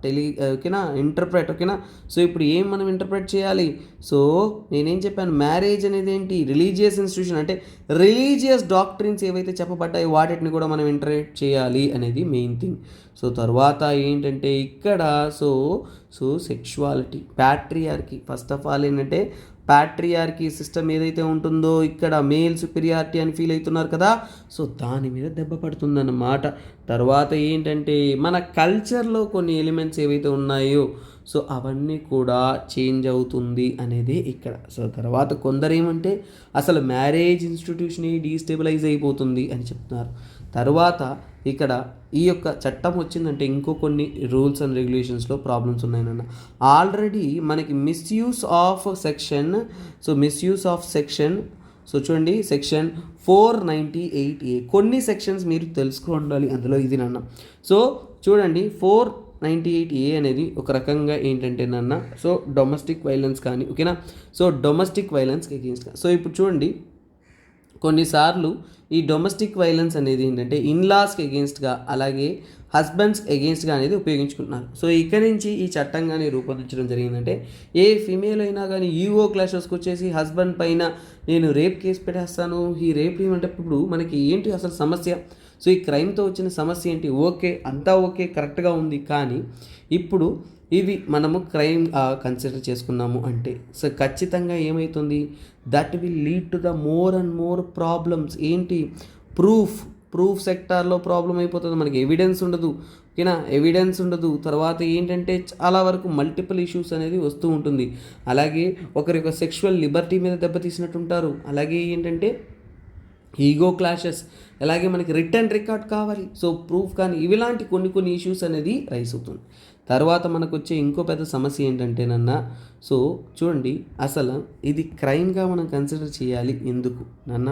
ఓకేనా. సో ఇప్పుడు ఏం మనం ఇంటర్ప్రెట్ చేయాలి, సో నేనేం చెప్పాను, మ్యారేజ్ అనేది ఏంటి, రిలీజియస్ ఇన్స్టిట్యూషన్, అంటే రిలీజియస్ డాక్ట్రిన్స్ ఏవైతే చెప్పబడ్డాయో వాటిని కూడా మనం ఇంటర్ప్రెట్ చేయాలి అనేది మెయిన్ థింగ్. సో తర్వాత ఏంటంటే ఇక్కడ so sexuality, patriarchy, first of all ఏంటంటే ప్యాట్రియార్కీ సిస్టమ్ ఏదైతే ఉంటుందో ఇక్కడ మేల్ సుపీరియారిటీ అని ఫీల్ అవుతున్నారు కదా, సో దాని మీద దెబ్బ పడుతుందన్నమాట. తర్వాత ఏంటంటే మన కల్చర్లో కొన్ని ఎలిమెంట్స్ ఏవైతే ఉన్నాయో సో అవన్నీ కూడా చేంజ్ అవుతుంది అనేది ఇక్కడ. సో తర్వాత కొందరు ఏమంటే అసలు మ్యారేజ్ ఇన్స్టిట్యూషన్ డీస్టెబిలైజ్ అయిపోతుంది అని చెప్తున్నారు. తర్వాత ఇక్కడ ఈ యొక్క చట్టం వచ్చిందంటే ఇంకో కొన్ని రూల్స్ అండ్ రెగ్యులేషన్స్లో ప్రాబ్లమ్స్ ఉన్నాయన్న. ఆల్రెడీ మనకి మిస్యూస్ ఆఫ్ సెక్షన్ సో చూడండి సెక్షన్ 498A కొన్ని సెక్షన్స్ మీరు తెలుసుకోవాలి అందులో ఇది నాన్న. సో చూడండి 498A అనేది ఒక రకంగా ఏంటంటే నాన్న, సో డొమెస్టిక్ వైలెన్స్ కానీ, ఓకేనా. So domestic violence against, so ఇప్పుడు చూడండి కొన్నిసార్లు ఈ డొమెస్టిక్ వైలెన్స్ అనేది ఏంటంటే ఇన్లాస్కి అగెయిన్స్ట్గా అలాగే హస్బెండ్స్ అగెయిన్స్ట్గా అనేది ఉపయోగించుకుంటున్నారు. సో ఇక్కడి నుంచి ఈ చట్టం కానీ రూపొందించడం జరిగిందంటే ఏ ఫీమేల్ అయినా కానీ ఈగో క్లాషెస్కి వచ్చేసి హస్బెండ్ పైన నేను రేప్ కేసు పెట్టేస్తాను, ఈ రేప్ ఏమంటే ఇప్పుడు మనకి ఏంటి అసలు సమస్య, సో ఈ క్రైమ్తో వచ్చిన సమస్య ఏంటి, ఓకే అంతా ఓకే కరెక్ట్గా ఉంది, కానీ ఇప్పుడు ఇవి మనము క్రైమ్ కన్సిడర్ చేసుకున్నాము అంటే సో ఖచ్చితంగా ఏమవుతుంది, that will lead to the more and more problems. ఏంటి, ప్రూఫ్ సెక్టార్లో ప్రాబ్లం అయిపోతుంది, మనకి ఎవిడెన్స్ ఉండదు, ఓకేనా, ఎవిడెన్స్ ఉండదు. తర్వాత ఏంటంటే చాలా వరకు మల్టిపుల్ ఇష్యూస్ అనేది వస్తూ ఉంటుంది. అలాగే ఒకరి యొక్క సెక్షువల్ లిబర్టీ మీద దెబ్బతీసినట్టుంటారు. అలాగే ఏంటంటే ఈగో క్లాషెస్, అలాగే మనకి రిటర్న్ రికార్డ్ కావాలి, సో ప్రూఫ్ కానీ ఇలాంటి కొన్ని ఇష్యూస్ అనేది రైస్ అవుతుంది. తర్వాత మనకు వచ్చే ఇంకో పెద్ద సమస్య ఏంటంటేనన్నా, సో చూడండి అసలు ఇది క్రైమ్గా మనం కన్సిడర్ చేయాలి ఎందుకు నాన్న.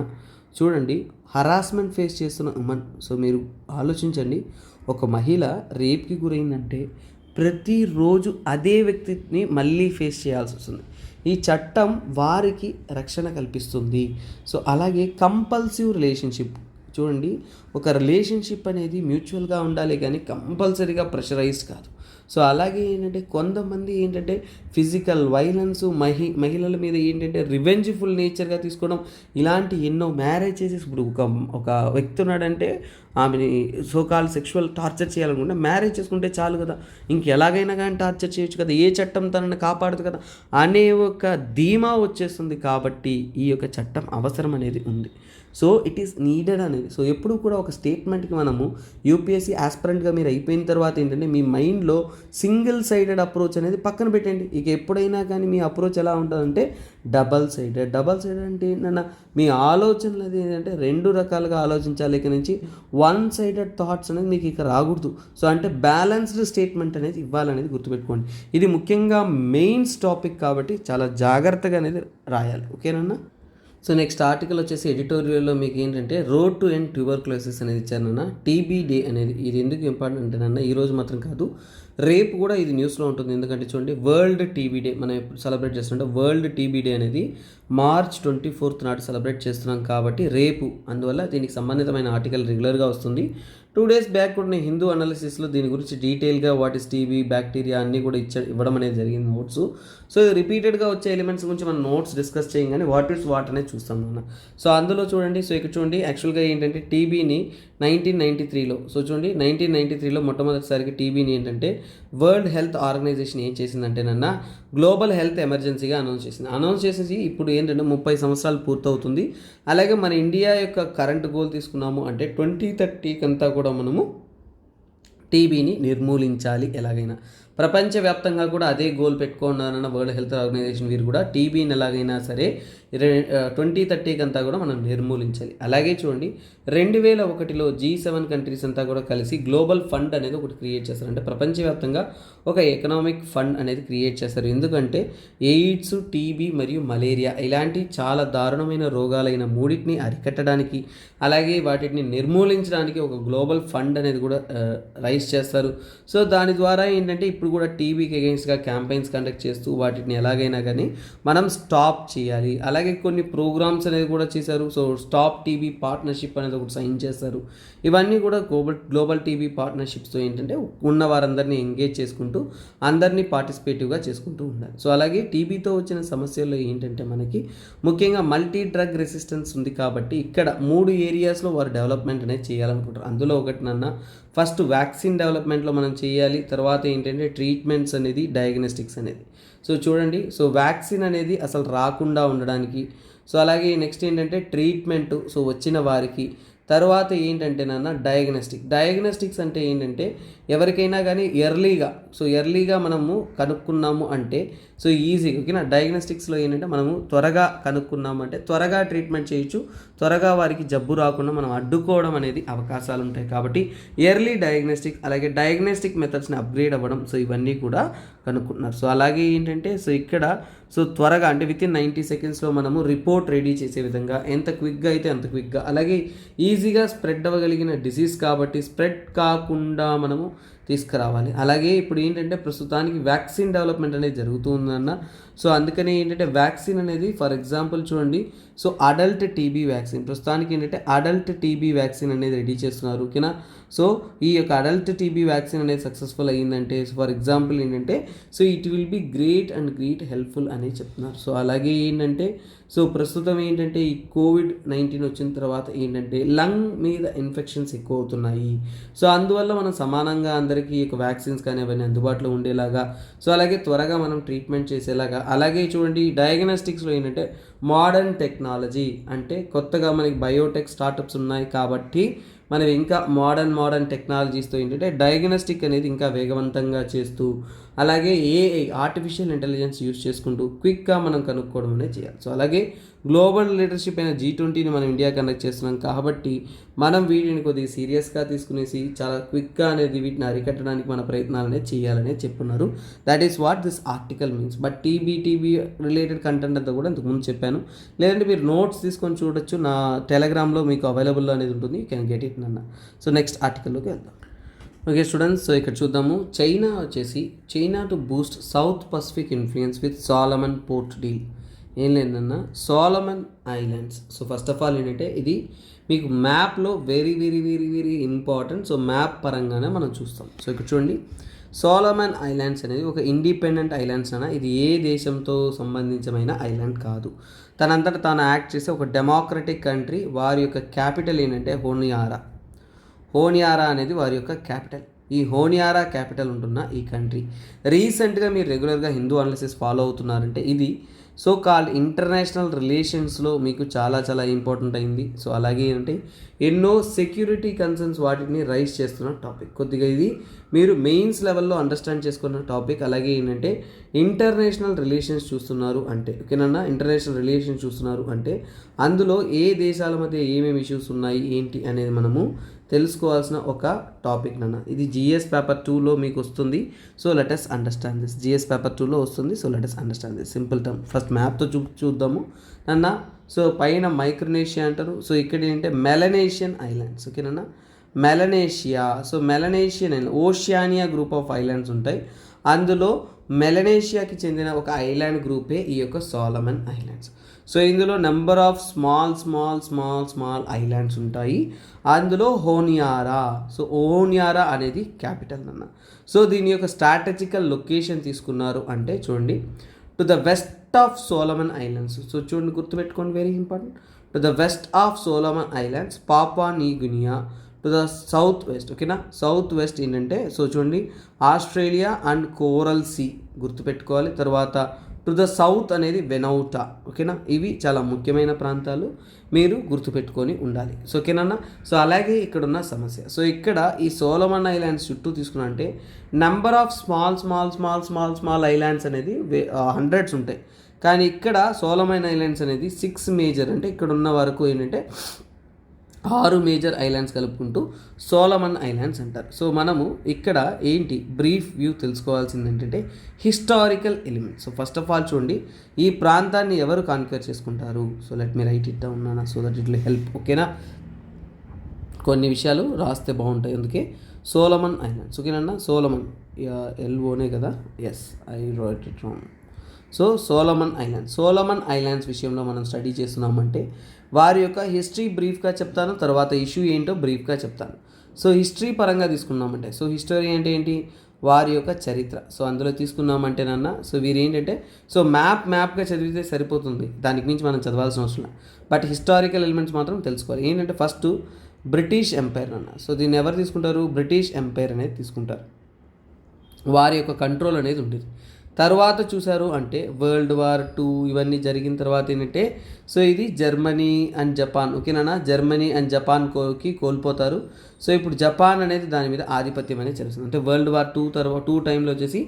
చూడండి హరాస్మెంట్ ఫేస్ చేస్తున్న ఉమెన్, సో మీరు ఆలోచించండి, ఒక మహిళ రేప్కి గురైందంటే ప్రతిరోజు అదే వ్యక్తిని మళ్ళీ ఫేస్ చేయాల్సి వస్తుంది. ఈ చట్టం వారికి రక్షణ కల్పిస్తుంది. సో అలాగే కంపల్సివ్ రిలేషన్షిప్, చూడండి ఒక రిలేషన్షిప్ అనేది మ్యూచువల్గా ఉండాలి కానీ కంపల్సరీగా ప్రెషరైజ్డ్ కాదు. సో అలాగే ఏంటంటే కొంతమంది ఏంటంటే ఫిజికల్ వైలెన్స్, మహిళల మీద ఏంటంటే రివెంజ్ఫుల్ నేచర్గా తీసుకోవడం, ఇలాంటి ఎన్నో మ్యారేజ్ చేసేసి ఇప్పుడు ఒక వ్యక్తి ఉన్నాడంటే ఆమెని సోకాల్ సెక్షువల్ టార్చర్ చేయాలనుకుంటే మ్యారేజ్ చేసుకుంటే చాలు కదా, ఇంకెలాగైనా కానీ టార్చర్ చేయొచ్చు కదా, ఏ చట్టం తనని కాపాడదు కదా అనే ఒక ధీమా వచ్చేస్తుంది. కాబట్టి ఈ యొక్క చట్టం అవసరం అనేది ఉంది. సో ఇట్ ఈస్ నీడెడ్ అనేది. సో ఎప్పుడు కూడా ఒక స్టేట్మెంట్కి మనము యూపీఎస్సీ ఆస్పిరెంట్గా మీరు అయిపోయిన తర్వాత ఏంటంటే మీ మైండ్లో సింగిల్ సైడెడ్ అప్రోచ్ అనేది పక్కన పెట్టండి. ఇక ఎప్పుడైనా కానీ మీ అప్రోచ్ ఎలా ఉంటుందంటే డబల్ సైడెడ్ అంటే ఏంటన్నా మీ ఆలోచనలు అది ఏంటంటే రెండు రకాలుగా ఆలోచించాలి. ఇక నుంచి వన్ సైడెడ్ థాట్స్ అనేది మీకు ఇక రాకూడదు. సో అంటే బ్యాలెన్స్డ్ స్టేట్మెంట్ అనేది ఇవ్వాలనేది గుర్తుపెట్టుకోండి. ఇది ముఖ్యంగా మెయిన్స్ టాపిక్ కాబట్టి చాలా జాగ్రత్తగా అనేది రాయాలి, ఓకేనన్నా. సో నెక్స్ట్ ఆర్టికల్ వచ్చేసి ఎడిటోరియల్లో మీకు ఏంటంటే రోడ్ టు ఎండ్ ట్యూబర్క్లోసిస్ అనేది ఇచ్చారన్న. టీబీ డే అనేది ఇది ఎందుకు ఇంపార్టెంట్ అంటేనన్నా ఈరోజు మాత్రం కాదు, రేపు కూడా ఇది న్యూస్లో ఉంటుంది. ఎందుకంటే చూడండి, వరల్డ్ టీబీ డే మనం ఎప్పుడు సెలబ్రేట్ చేస్తుంటే వరల్డ్ టీబీ డే అనేది March 24 నాడు సెలబ్రేట్ చేస్తున్నాం కాబట్టి రేపు, అందువల్ల దీనికి సంబంధితమైన ఆర్టికల్ రెగ్యులర్గా వస్తుంది. 2 days బ్యాక్ కూడా నేను హిందూ అనాలిసిస్లో దీని గురించి డీటెయిల్గా వాట్ ఇస్ టీబీ, బ్యాక్టీరియా అన్నీ కూడా ఇవ్వడం అనేది జరిగింది నోట్స్. సో రిపీటెడ్గా వచ్చే ఎలిమెంట్స్ గురించి మనం నోట్స్ డిస్కస్ చేయగానే వాట్ ఇస్ వాట్ అనేది చూస్తాం మనం. సో అందులో చూడండి, సో ఇక్కడ చూడండి యాక్చువల్గా ఏంటంటే టీబీని 1993లో, సో చూడండి 1993లో మొట్టమొదటిసారికి టీబీని ఏంటంటే వరల్డ్ హెల్త్ ఆర్గనైజేషన్ ఏం చేసిందంటేనన్న గ్లోబల్ హెల్త్ ఎమర్జెన్సీగా అనౌన్స్ చేసేసి ఇప్పుడు ఏంటంటే 30 సంవత్సరాలు పూర్తవుతుంది. అలాగే మన ఇండియా యొక్క కరెంట్ గోల్ తీసుకున్నాము అంటే 2030 అంతా కూడా మనము టీబీని నిర్మూలించాలి ఎలాగైనా. ప్రపంచవ్యాప్తంగా కూడా అదే గోల్ పెట్టుకున్నారన్న వరల్డ్ హెల్త్ ఆర్గనైజేషన్ వీరు కూడా టీబీని ఎలాగైనా సరే 2030 అంతా కూడా మనం నిర్మూలించాలి. అలాగే చూడండి 2001లో G7 కంట్రీస్ అంతా కూడా కలిసి గ్లోబల్ ఫండ్ అనేది ఒకటి క్రియేట్ చేస్తారు. అంటే ప్రపంచవ్యాప్తంగా ఒక ఎకనామిక్ ఫండ్ అనేది క్రియేట్ చేస్తారు. ఎందుకంటే ఎయిడ్స్, టీబీ మరియు మలేరియా ఇలాంటి చాలా దారుణమైన రోగాలైన మూడింటిని అరికట్టడానికి, అలాగే వాటిని నిర్మూలించడానికి ఒక గ్లోబల్ ఫండ్ అనేది కూడా రైజ్ చేస్తారు. సో దాని ద్వారా ఏంటంటే ఇప్పుడు కూడా టీబీకి అగెయిన్స్ట్గా క్యాంపెయిన్స్ కండక్ట్ చేస్తూ వాటిని ఎలాగైనా కానీ మనం స్టాప్ చేయాలి. అలాగే కొన్ని ప్రోగ్రామ్స్ అనేది కూడా చేశారు. సో స్టాప్ టీబీ పార్ట్నర్షిప్ అనేది ఒకటి సైన్ చేస్తారు. ఇవన్నీ కూడా గ్లోబల్ టీబీ పార్ట్నర్షిప్స్తో ఏంటంటే ఉన్న వారందరినీ ఎంగేజ్ చేసుకుంటూ అందరినీ పార్టిసిపేటివ్గా చేసుకుంటూ ఉండాలి. సో అలాగే టీబీతో వచ్చిన సమస్యల్లో ఏంటంటే మనకి ముఖ్యంగా మల్టీ డ్రగ్ రెసిస్టెన్స్ ఉంది కాబట్టి ఇక్కడ 3 ఏరియాస్లో వారు డెవలప్మెంట్ అనేది చేయాలనుకుంటారు. అందులో ఒకటి ఫస్ట్ వ్యాక్సిన్ డెవలప్మెంట్లో మనం చేయాలి. తర్వాత ఏంటంటే ట్రీట్మెంట్స్ అనేది, డయాగ్నోస్టిక్స్ అనేది. సో చూడండి, సో వ్యాక్సిన్ అనేది అసలు రాకుండా ఉండడానికి, సో అలాగే నెక్స్ట్ ఏంటంటే ట్రీట్మెంట్, సో వచ్చిన వారికి. తర్వాత ఏంటంటే డయాగ్నోస్టిక్స్ అంటే ఏంటంటే ఎవరికైనా కానీ ఎర్లీగా మనము కనుక్కున్నాము అంటే సో ఈజీగా, ఓకేనా. డయాగ్నోస్టిక్స్లో ఏంటంటే మనము త్వరగా కనుక్కున్నాము అంటే త్వరగా ట్రీట్మెంట్ చేయొచ్చు, త్వరగా వారికి జబ్బు రాకుండా మనం అడ్డుకోవడం అనేది అవకాశాలు ఉంటాయి. కాబట్టి ఎర్లీ డయాగ్నోస్టిక్, అలాగే డయాగ్నోస్టిక్ మెథడ్స్ని అప్గ్రేడ్ అవ్వడం, సో ఇవన్నీ కూడా కనుక్కుంటున్నారు. సో అలాగే ఏంటంటే సో ఇక్కడ సో త్వరగా అంటే వితిన్ 90 సెకండ్స్లో మనము రిపోర్ట్ రెడీ చేసే విధంగా, ఎంత క్విక్గా అయితే అంత క్విక్గా, అలాగే ఈజీగా స్ప్రెడ్ అవ్వగలిగిన డిసీజ్ కాబట్టి స్ప్రెడ్ కాకుండా మనము తీసుకురావాలి. అలాగే ఇప్పుడు ఏంటంటే ప్రస్తుతానికి వ్యాక్సిన్ డెవలప్మెంట్ అనేది జరుగుతుందన్న. సో అందుకని ఏంటంటే వ్యాక్సిన్ అనేది ఫర్ ఎగ్జాంపుల్ చూడండి, సో అడల్ట్ టీబీ వ్యాక్సిన్ ప్రస్తుతానికి ఏంటంటే అడల్ట్ టీబీ వ్యాక్సిన్ అనేది రెడీ చేస్తున్నారు, ఓకేనా. సో ఈ యొక్క అడల్ట్ టీబీ వ్యాక్సిన్ అనేది సక్సెస్ఫుల్ అయ్యిందంటే ఫర్ ఎగ్జాంపుల్ ఏంటంటే so it will be great helpful అనేది చెప్తున్నారు. సో అలాగే ఏంటంటే సో ప్రస్తుతం ఏంటంటే ఈ COVID-19 వచ్చిన తర్వాత ఏంటంటే లంగ్ మీద ఇన్ఫెక్షన్స్ ఎక్కువ అవుతున్నాయి. సో అందువల్ల మనం సమానంగా అందరికీ ఈ వ్యాక్సిన్స్ కానీ అవన్నీ అందుబాటులో ఉండేలాగా, సో అలాగే త్వరగా మనం ట్రీట్మెంట్ చేసేలాగా. అలాగే చూడండి డయాగ్నోస్టిక్స్లో ఏంటంటే మోడర్న్ టెక్నాలజీ, అంటే కొత్తగా మనకి బయోటెక్ స్టార్టప్స్ ఉన్నాయి కాబట్టి మనం ఇంకా మోడర్న్ టెక్నాలజీస్తో ఏంటంటే డయాగ్నోస్టిక్ అనేది ఇంకా వేగవంతంగా చేస్తూ, అలాగే ఏఐ ఆర్టిఫిషియల్ ఇంటెలిజెన్స్ యూస్ చేసుకుంటూ క్విక్గా మనం కనుక్కోవడం అనేది చేయాలి. సో అలాగే గ్లోబల్ లీడర్షిప్ అయిన G20ని మనం ఇండియా కండక్ట్ చేస్తున్నాం కాబట్టి మనం వీటిని కొద్దిగా సీరియస్గా తీసుకునేసి చాలా క్విక్గా అనేది వీటిని అరికట్టడానికి మన ప్రయత్నాలు అనేది చేయాలనే చెప్పున్నారు. That is what this article means. But TB related content అంతా కూడా ఇంతకుముందు చెప్పాను. లేదంటే మీరు నోట్స్ తీసుకొని చూడొచ్చు, నా టెలిగ్రామ్లో మీకు అవైలబుల్లో అనేది ఉంటుంది, యూ కెన్ గెట్ ఇట్ అన్న. సో నెక్స్ట్ ఆర్టికల్లోకి వెళ్దాం. ఓకే స్టూడెంట్స్, సో ఇక్కడ చూద్దాము. China to Boost south Pacific influence with Solomon port deal. ఏం లేదన్నా, Solomon islands. So first of all ఏంటంటే ఇది మీకు మ్యాప్లో వెరీ ఇంపార్టెంట్. సో మ్యాప్ పరంగానే మనం చూస్తాం. సో ఇక్కడ చూడండి, సాలమన్ ఐలాండ్స్ అనేది ఒక ఇండిపెండెంట్ ఐలాండ్స్ అన్న. ఇది ఏ దేశంతో సంబంధించిన ఐలాండ్ కాదు, తనంతట తాను యాక్ట్ చేసే ఒక డెమోక్రటిక్ కంట్రీ. వారి యొక్క క్యాపిటల్ ఏంటంటే హోనియారా అనేది వారి యొక్క క్యాపిటల్. ఈ హోనియారా క్యాపిటల్ ఉంటున్న ఈ కంట్రీ రీసెంట్గా మీరు రెగ్యులర్గా హిందూ అనాలిసిస్ ఫాలో అవుతున్నారంటే ఇది సో కాల్డ్ ఇంటర్నేషనల్ రిలేషన్స్లో మీకు చాలా ఇంపార్టెంట్ అయింది. సో అలాగే ఏంటంటే ఎన్నో సెక్యూరిటీ కన్సర్న్స్ వాటిని రైజ్ చేస్తున్న టాపిక్. కొద్దిగా ఇది మీరు మెయిన్స్ లెవెల్లో అండర్స్టాండ్ చేసుకున్న టాపిక్. అలాగే ఏంటంటే ఇంటర్నేషనల్ రిలేషన్స్ చూస్తున్నారు అంటే, ఓకేనన్నా, ఇంటర్నేషనల్ రిలేషన్స్ చూస్తున్నారు అంటే అందులో ఏ దేశాల మధ్య ఏమేమి ఇష్యూస్ ఉన్నాయి ఏంటి అనేది మనము తెలుసుకోవాల్సిన ఒక టాపిక్ నాన్న. ఇది GS పేపర్ 2లో మీకు వస్తుంది. So let us understand this. GS paper 2లో వస్తుంది. So let us understand this simple term. First మ్యాప్తో చూద్దాము నాన్న. సో పైన మైక్రోనేషియా అంటారు. సో ఇక్కడ ఏంటంటే మెలనేషియన్ ఐలాండ్స్, ఓకేనా. Melanesia. So Melanesian and Oceania group of islands ఉంటాయి. అందులో మెలనేషియాకి చెందిన ఒక ఐలాండ్ గ్రూపే ఈ యొక్క సోలమన్ ఐలాండ్స్. సో ఇందులో నెంబర్ ఆఫ్ స్మాల్ ఐలాండ్స్ ఉంటాయి. అందులో హోనియారా. సో హోనియారా అనేది క్యాపిటల్ అన్న. సో దీని యొక్క స్ట్రాటజికల్ లొకేషన్ తీసుకున్నారు అంటే చూడండి, to the west of Solomon islands. So చూడండి, గుర్తుపెట్టుకోండి, very important. To the west of Solomon islands, Papua new Guinea. To the south west, ఓకేనా. సౌత్ వెస్ట్ ఏంటంటే సో చూడండి, ఆస్ట్రేలియా అండ్ కోరల్ సీ గుర్తుపెట్టుకోవాలి. తర్వాత టు ద సౌత్ అనేది వెనౌటా, ఓకేనా. ఇవి చాలా ముఖ్యమైన ప్రాంతాలు, మీరు గుర్తుపెట్టుకొని ఉండాలి. సో ఓకేనన్నా. సో అలాగే ఇక్కడ ఉన్న సమస్య, సో ఇక్కడ ఈ సోలమన్ ఐలాండ్స్ చుట్టూ తీసుకున్నా అంటే నెంబర్ ఆఫ్ స్మాల్ ఐలాండ్స్ అనేది హండ్రెడ్స్ ఉంటాయి. కానీ ఇక్కడ సోలమన్ ఐలాండ్స్ అనేది 6 మేజర్, అంటే ఇక్కడ ఉన్న వరకు ఏంటంటే 6 మేజర్ ఐలాండ్స్ కలుపుకుంటూ సోలమన్ ఐలాండ్స్ అంటారు. సో మనము ఇక్కడ ఏంటి బ్రీఫ్ వ్యూ తెలుసుకోవాల్సింది ఏంటంటే historical elements. So first of all చూడండి, ఈ ప్రాంతాన్ని ఎవరు కాన్క్వర్ చేసుకుంటారు. So let me write it down నా, so that it will help, ఓకేనా. కొన్ని విషయాలు రాస్తే బాగుంటాయి, అందుకే సోలమన్ ఐలాండ్స్, ఓకేనన్నా. సోలమన్ ఎల్ఓనే కదా, yes I wrote it wrong. So Solomon islands విషయంలో మనం స్టడీ చేస్తున్నామంటే వారి యొక్క హిస్టరీ బ్రీఫ్గా చెప్తాను, తర్వాత ఇష్యూ ఏంటో బ్రీఫ్గా చెప్తాను. సో హిస్టరీ పరంగా తీసుకున్నామంటే, సో హిస్టరీ అంటే ఏంటి, వారి యొక్క చరిత్ర. సో అందులో తీసుకున్నామంటే నాన్న, సో వీరు ఏంటంటే సో మ్యాప్గా చదివితే సరిపోతుంది, దానికి మించి మనం చదవాల్సిన అవసరం లేదు. బట్ హిస్టారికల్ ఎలిమెంట్స్ మాత్రం తెలుసుకోవాలి. ఏంటంటే ఫస్ట్ బ్రిటిష్ ఎంపైర్ అన్న. సో దీన్ని ఎవరు తీసుకుంటారు, బ్రిటిష్ ఎంపైర్ అనేది తీసుకుంటారు. వారి యొక్క కంట్రోల్ అనేది ఉండేది. తర్వాత చూసారు అంటే వరల్డ్ వార్ 2 ఇవన్నీ జరిగిన తర్వాత ఏంటంటే సో ఇది జర్మనీ అండ్ జపాన్, ఓకేనా. జర్మనీ అండ్ జపాన్కి కోల్పోతారు. సో ఇప్పుడు జపాన్ అనేది దాని మీద ఆధిపత్యం అనేది చేస్తుంది. అంటే వరల్డ్ వార్ 2 టైంలో వచ్చేసి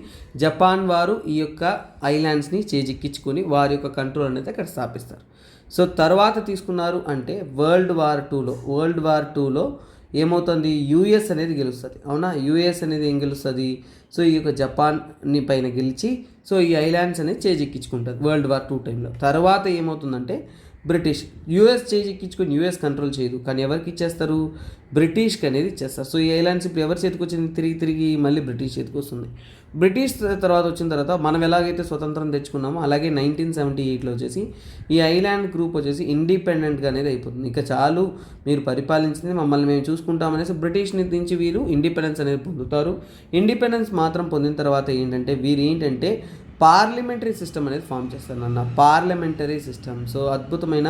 జపాన్ వారు ఈ యొక్క ఐలాండ్స్ని చేజిక్కించుకొని వారి యొక్క కంట్రోల్ అనేది అక్కడ స్థాపిస్తారు. సో తర్వాత తీసుకున్నారు అంటే వరల్డ్ వార్ 2లో ఏమవుతుంది, యూఎస్ అనేది గెలుస్తుంది, అవునా. యూఎస్ అనేది ఏం గెలుస్తుంది, సో ఈ యొక్క జపాన్ని పైన గెలిచి సో ఈ ఐలాండ్స్ అనేది చేజిక్కించుకుంటుంది వరల్డ్ వార్ 2 టైంలో. తర్వాత ఏమవుతుందంటే యూఎస్ చేజిక్కించుకొని యూఎస్ కంట్రోల్ చేయదు, కానీ ఎవరికి ఇచ్చేస్తారు, బ్రిటిష్కి అనేది ఇచ్చేస్తారు. సో ఈ ఐలాండ్స్ ఇప్పుడు ఎవరి చేతికి వచ్చింది, తిరిగి మళ్ళీ బ్రిటిష్ చేతికి వస్తుంది. బ్రిటిష్ తర్వాత వచ్చిన తర్వాత మనం ఎలాగైతే స్వతంత్రం తెచ్చుకున్నామో అలాగే 1978లో వచ్చేసి ఈ ఐలాండ్ గ్రూప్ వచ్చేసి ఇండిపెండెంట్గా అనేది అయిపోతుంది. ఇక చాలు, మీరు పరిపాలించింది మమ్మల్ని మేము చూసుకుంటామనేసి బ్రిటిష్ని దించి వీరు ఇండిపెండెన్స్ అనేది పొందుతారు. ఇండిపెండెన్స్ మాత్రం పొందిన తర్వాత ఏంటంటే వీరు ఏంటంటే పార్లమెంటరీ సిస్టమ్ అనేది ఫామ్ చేస్తారన్న, పార్లమెంటరీ సిస్టమ్. సో అద్భుతమైన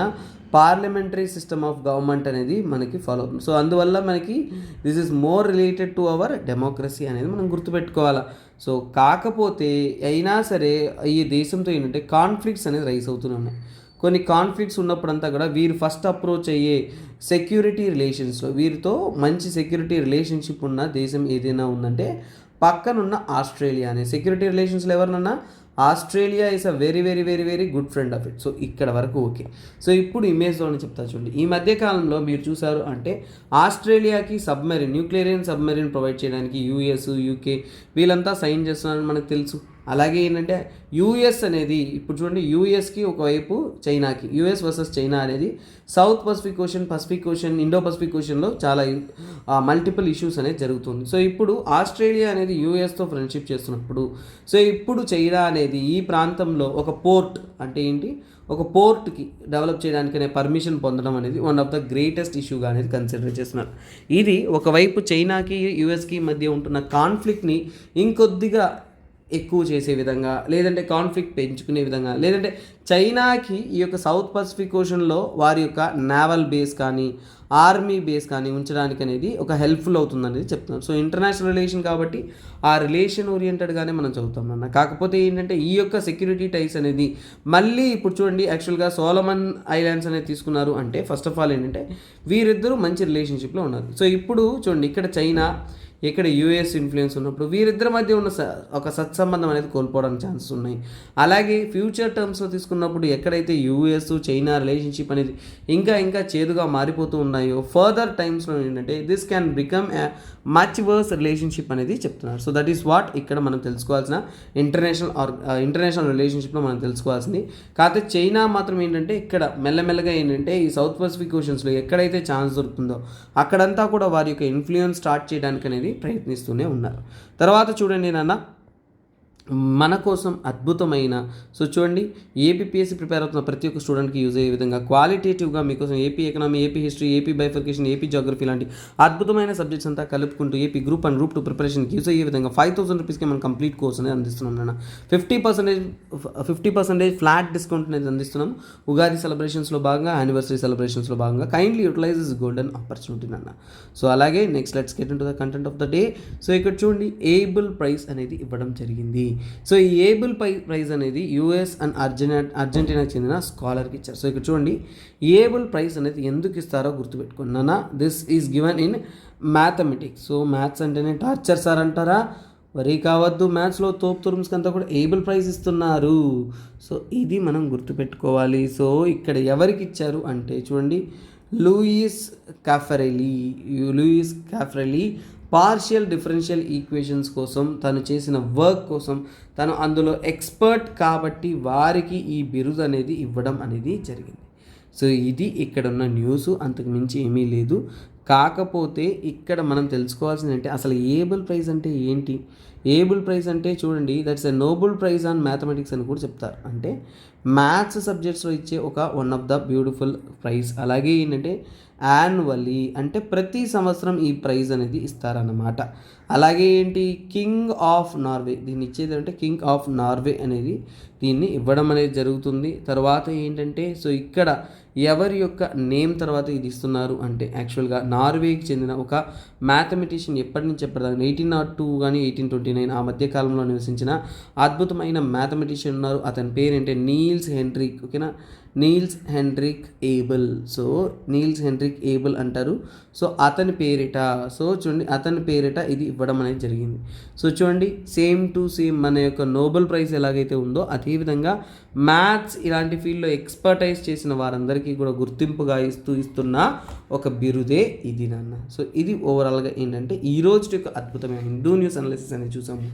పార్లమెంటరీ సిస్టమ్ ఆఫ్ గవర్నమెంట్ అనేది మనకి ఫాలో అవుతుంది. సో అందువల్ల మనకి this is more related to our democracy అనేది మనం గుర్తుపెట్టుకోవాలా. సో కాకపోతే అయినా సరే ఈ దేశంతో ఏంటంటే కాన్ఫ్లిక్ట్స్ అనేది రైజ్ అవుతూనే ఉన్నాయి. కొన్ని కాన్ఫ్లిక్ట్స్ ఉన్నప్పుడంతా కూడా వీరు ఫస్ట్ అప్రోచ్ అయ్యే సెక్యూరిటీ రిలేషన్స్లో వీరితో మంచి సెక్యూరిటీ రిలేషన్షిప్ ఉన్న దేశం ఏదైనా ఉందంటే పక్కనున్న ఆస్ట్రేలియా అనే సెక్యూరిటీ రిలేషన్స్లో ఎవరినన్నా Australia is a very very very very good friend of it. So ఇక్కడ వరకు ఓకే. సో ఇప్పుడు ఇమేజ్లోనే చెప్తా చూడండి. ఈ మధ్యకాలంలో మీరు చూసారు అంటే ఆస్ట్రేలియాకి న్యూక్లియర్ సబ్మెరీన్ ప్రొవైడ్ చేయడానికి యూఎస్ యూకే వీళ్ళంతా సైన్ చేస్తున్నారని మనకు తెలుసు. అలాగే ఏంటంటే యూఎస్ అనేది ఇప్పుడు చూడండి, యూఎస్కి ఒకవైపు చైనాకి, యూఎస్ వర్సెస్ చైనా అనేది South Pacific Ocean Indo Pacific ఓషన్లో చాలా మల్టిపుల్ ఇష్యూస్ అనేది జరుగుతుంది. సో ఇప్పుడు ఆస్ట్రేలియా అనేది యూఎస్తో ఫ్రెండ్షిప్ చేస్తున్నప్పుడు సో ఇప్పుడు చైనా అనేది ఈ ప్రాంతంలో ఒక పోర్ట్ అంటే ఏంటి, ఒక పోర్ట్కి డెవలప్ చేయడానికి అనే పర్మిషన్ పొందడం అనేది వన్ ఆఫ్ ద గ్రేటెస్ట్ ఇష్యూగా అనేది కన్సిడర్ చేస్తున్నారు. ఇది ఒకవైపు చైనాకి యూఎస్కి మధ్య ఉంటున్న కాన్ఫ్లిక్ట్ని ఇంకొద్దిగా ఎక్కువ చేసే విధంగా, లేదంటే కాన్ఫ్లిక్ట్ పెంచుకునే విధంగా, లేదంటే చైనాకి ఈ యొక్క సౌత్ పసిఫిక్ ఓషన్లో వారి యొక్క నేవల్ బేస్ కానీ ఆర్మీ బేస్ కానీ ఉంచడానికి అనేది ఒక హెల్ప్ఫుల్ అవుతుంది అనేది చెప్తున్నాం. సో ఇంటర్నేషనల్ రిలేషన్ కాబట్టి ఆ రిలేషన్ ఓరియంటెడ్గానే మనం చదువుతాం అన్న. కాకపోతే ఏంటంటే ఈ యొక్క సెక్యూరిటీ టైస్ అనేది మళ్ళీ ఇప్పుడు చూడండి, యాక్చువల్గా సోలమన్ ఐలాండ్స్ అనేది తీసుకున్నారు అంటే ఫస్ట్ ఆఫ్ ఆల్ ఏంటంటే వీరిద్దరూ మంచి రిలేషన్షిప్లో ఉన్నారు. సో ఇప్పుడు చూడండి, ఇక్కడ చైనా ఇక్కడ యూఎస్ ఇన్ఫ్లుయెన్స్ ఉన్నప్పుడు వీరిద్దరి మధ్య ఉన్న ఒక సత్సంబంధం అనేది కోల్పోవడానికి ఛాన్సెస్ ఉన్నాయి. అలాగే ఫ్యూచర్ టర్మ్స్లో తీసుకున్నప్పుడు ఎక్కడైతే యూఎస్ చైనా రిలేషన్షిప్ అనేది ఇంకా చేదుగా మారిపోతూ ఉన్నాయో ఫర్దర్ టైమ్స్లో ఏంటంటే this can become a much worse relationship అనేది చెప్తున్నారు. సో దట్ ఈస్ వాట్ ఇక్కడ మనం తెలుసుకోవాల్సిన ఇంటర్నేషనల్ రిలేషన్షిప్లో మనం తెలుసుకోవాల్సింది. కాకపోతే చైనా మాత్రం ఏంటంటే ఇక్కడ మెల్లమెల్లగా ఏంటంటే ఈ సౌత్ పసిఫిక్ ఓషన్స్లో ఎక్కడైతే ఛాన్స్ దొరుకుతుందో అక్కడంతా కూడా వారి యొక్క ఇన్ఫ్లుయెన్స్ స్టార్ట్ చేయడానికి అనేది ప్రయత్నిస్తూనే ఉన్నారు. తర్వాత చూడండి నాన్న, మన కోసం అద్భుతమైన సో చూడండి ఏపీఎస్సీ ప్రిపేర్ అవుతున్న ప్రతి ఒక్క స్టూడెంట్కి యూజ్ అయ్యే విధంగా క్వాలిటేటివ్గా మీకోసం AP economy, AP history, AP bifurcation, AP geography లాంటి అద్భుతమైన సబ్జెక్ట్స్ అంతా కలుపుకుంటూ ఏపీ గ్రూప్ 1 గ్రూప్ 2 ప్రిపరేషన్కి యూజ్ అయ్యే విధంగా 5,000 రూపీస్కి మనం కంప్లీట్ కోర్స్ అనేది అందిస్తున్నాం నాన్న. 50% ఫ్లాట్ డిస్కౌంట్ అనేది అందిస్తున్నాం. ఉగాది సెలబ్రేషన్స్లో భాగంగా, యానివర్సరీ సెలబ్రేషన్స్లో భాగంగా kindly utilise this golden opportunity నాన్న. సో అలాగే next let's get into the content of the day. So ఇక్కడ చూడండి ఏబుల్ ప్రైజ్ అనేది ఇవ్వడం జరిగింది. సో ఈ ఏబుల్ ప్రైజ్ అనేది యూఎస్ అండ్ అర్జెంటీనాకి చెందిన స్కాలర్కి ఇచ్చారు. సో ఇక్కడ చూడండి ఏబుల్ ప్రైజ్ అనేది ఎందుకు ఇస్తారో గుర్తుపెట్టుకోండి నాన్న. This is given in mathematics. So maths అంటేనే టార్చర్ సార్ అంటారా? వరీ కావద్దు, మ్యాథ్స్లో తోపుతురుమ్స్కి అంతా కూడా ఏబుల్ ప్రైజ్ ఇస్తున్నారు. సో ఇది మనం గుర్తుపెట్టుకోవాలి. సో ఇక్కడ ఎవరికి ఇచ్చారు అంటే చూడండి లూయిస్ కాఫరెలీ పార్షియల్ డిఫరెన్షియల్ ఈక్వేషన్స్ కోసం తను చేసిన వర్క్ కోసం తను అందులో ఎక్స్పర్ట్ కాబట్టి వారికి ఈ బిరుదు అనేది ఇవ్వడం అనేది జరిగింది. సో ఇది ఇక్కడ ఉన్న న్యూస్, అంతకు మించి ఏమీ లేదు. కాకపోతే ఇక్కడ మనం తెలుసుకోవాల్సింది అంటే అసలు ఏబుల్ ప్రైజ్ అంటే ఏంటి? ఏబుల్ ప్రైజ్ అంటే చూడండి that's a Nobel prize on mathematics అని కూడా చెప్తారు. అంటే మ్యాథ్స్ సబ్జెక్ట్స్లో ఇచ్చే ఒక one of the beautiful prize. అలాగే ఏంటంటే యాన్యువల్లీ అంటే ప్రతి సంవత్సరం ఈ ప్రైజ్ అనేది ఇస్తారన్నమాట. అలాగే ఏంటి కింగ్ ఆఫ్ నార్వే, దీన్ని ఇచ్చేది అంటే కింగ్ ఆఫ్ నార్వే అనేది దీన్ని ఇవ్వడం అనేది జరుగుతుంది. తర్వాత ఏంటంటే సో ఇక్కడ ఎవరి యొక్క నేమ్ తర్వాత ఇది ఇస్తున్నారు అంటే యాక్చువల్గా నార్వేకి చెందిన ఒక మ్యాథమెటిషియన్ ఎప్పటి నుంచి ఎప్పటిదాకా 1802 కానీ 1829 ఆ మధ్య కాలంలో నివసించిన అద్భుతమైన మ్యాథమెటిషియన్ ఉన్నారు. అతని పేరు ఏంటంటే నీల్స్ హెన్రిక్. ఓకేనా, Niels Henrik Abel. So Niels Henrik Abel అంటారు. సో అతని పేరిట అతని పేరిట ఇది ఇవ్వడం అనేది జరిగింది. సో చూడండి సేమ్ టు సేమ్ మన యొక్క నోబెల్ ప్రైజ్ ఎలాగైతే ఉందో అదేవిధంగా మ్యాథ్స్ ఇలాంటి ఫీల్డ్లో ఎక్స్పర్టైజ్ చేసిన వారందరికీ కూడా గుర్తింపుగా ఇస్తున్న ఒక బిరుదే ఇది నాన్న. సో ఇది ఓవరాల్గా ఏంటంటే ఈ రోజు యొక్క అద్భుతమైన హిందూ న్యూస్ అనాలిసిస్ అనేది చూసాము.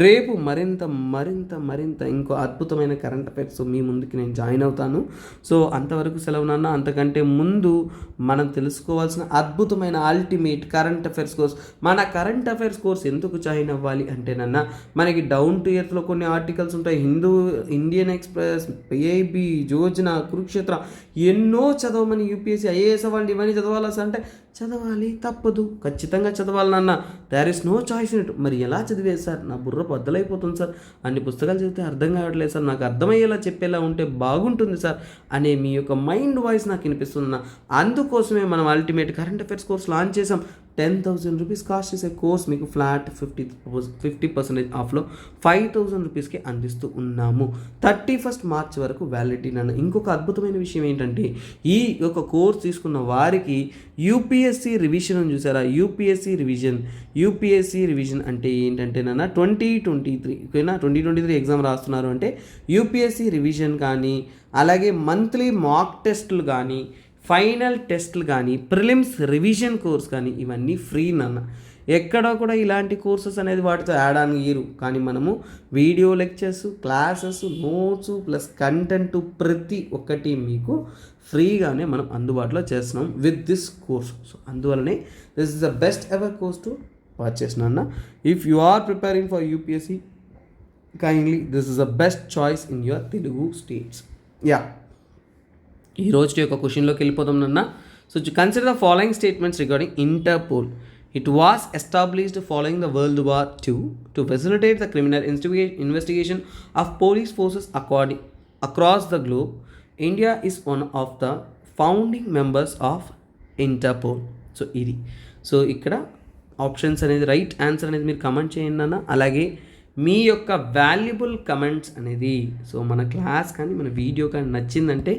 రేపు మరింత మరింత మరింత ఇంకో అద్భుతమైన కరెంట్ అఫైర్స్ మీ ముందుకి నేను జాయిన్ అవుతాను. సో అంతవరకు సెలవు నాన్న. అంతకంటే ముందు మనం తెలుసుకోవాల్సిన అద్భుతమైన అల్టిమేట్ కరెంట్ అఫైర్స్ కోర్స్. మన కరెంట్ అఫైర్స్ కోర్స్ ఎందుకు జాయిన్ అవ్వాలి అంటే నాన్న మనకి డౌన్ టు ఎర్త్లో కొన్ని ఆర్టికల్స్ ఉంటాయి. Indian express, PIB, Yojana, Kurukshetra ఎన్నో చదవమని యూపీఎస్సీ ఐఏఎస్ అవ్వండి ఇవన్నీ చదవాలా అంటే చదవాలి, తప్పదు, ఖచ్చితంగా చదవాలి నాన్న. There is no choice in it. మరి ఎలా చదివేది సార్? నా బుర్ర బద్దలైపోతుంది సార్, అన్ని పుస్తకాలు చదివితే అర్థం కావట్లేదు సార్, నాకు అర్థమయ్యేలా చెప్పేలా ఉంటే బాగుంటుంది సార్ అనే మీ యొక్క మైండ్ వాయిస్ నాకు వినిపిస్తున్నా. అందుకోసమే మనం ultimate current affairs course launch చేసాం. 10,000 రూపీస్ కాస్ట్ చేసే కోర్స్ మీకు ఫ్లాట్ 50% ఆఫ్లో 5,000 రూపీస్కి అందిస్తూ ఉన్నాము. 31 మార్చ్ వరకు వ్యాలిడిటీ నన్ను. ఇంకొక అద్భుతమైన విషయం ఏంటంటే ఈ యొక్క కోర్స్ తీసుకున్న వారికి యూపీఎస్సీ రివిజన్ అని చూసారా? యూపీఎస్సీ రివిజన్ అంటే ఏంటంటే నాన్న 2023 ఓకేనా, 2023 ఎగ్జామ్ రాస్తున్నారు అంటే యూపీఎస్సీ రివిజన్ కానీ అలాగే మంత్లీ మాక్ టెస్టులు కానీ ఫైనల్ టెస్ట్లు కానీ ప్రిలిమ్స్ రివిజన్ కోర్స్ కానీ ఇవన్నీ ఫ్రీ నాన్న. ఎక్కడ కూడా ఇలాంటి కోర్సెస్ అనేది వాటితో యాడ్ ఆన్ ఇయ్యరు. కానీ మనము video lectures, classes, notes plus content ప్రతి ఒక్కటి మీకు ఫ్రీగానే మనం అందుబాటులో చేస్తున్నాం విత్ దిస్ కోర్స్. సో అందువల్లనే this is the best ever course to purchase నాన్న. If you are preparing for UPSC kindly this is the best choice in your Telugu states. Yeah, ఈ రోజు యొక్క క్వశ్చన్లోకి వెళ్ళిపోతాం నాన్న. So consider the following statements regarding Interpol. It was established following the World War II to facilitate the criminal investigation of police forces across the globe. India is one of the founding members of Interpol. So ఇది so ఇక్కడ options అనేది right answer అనేది మీరు comment చేయండి అన్న. అలాగే మీ యొక్క valuable comments అనేది సో మన క్లాస్ కానీ మన వీడియో కానీ నచ్చిందంటే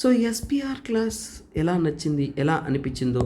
సో ఎస్పీఆర్ క్లాస్ ఎలా నచ్చింది, ఎలా అనిపించిందో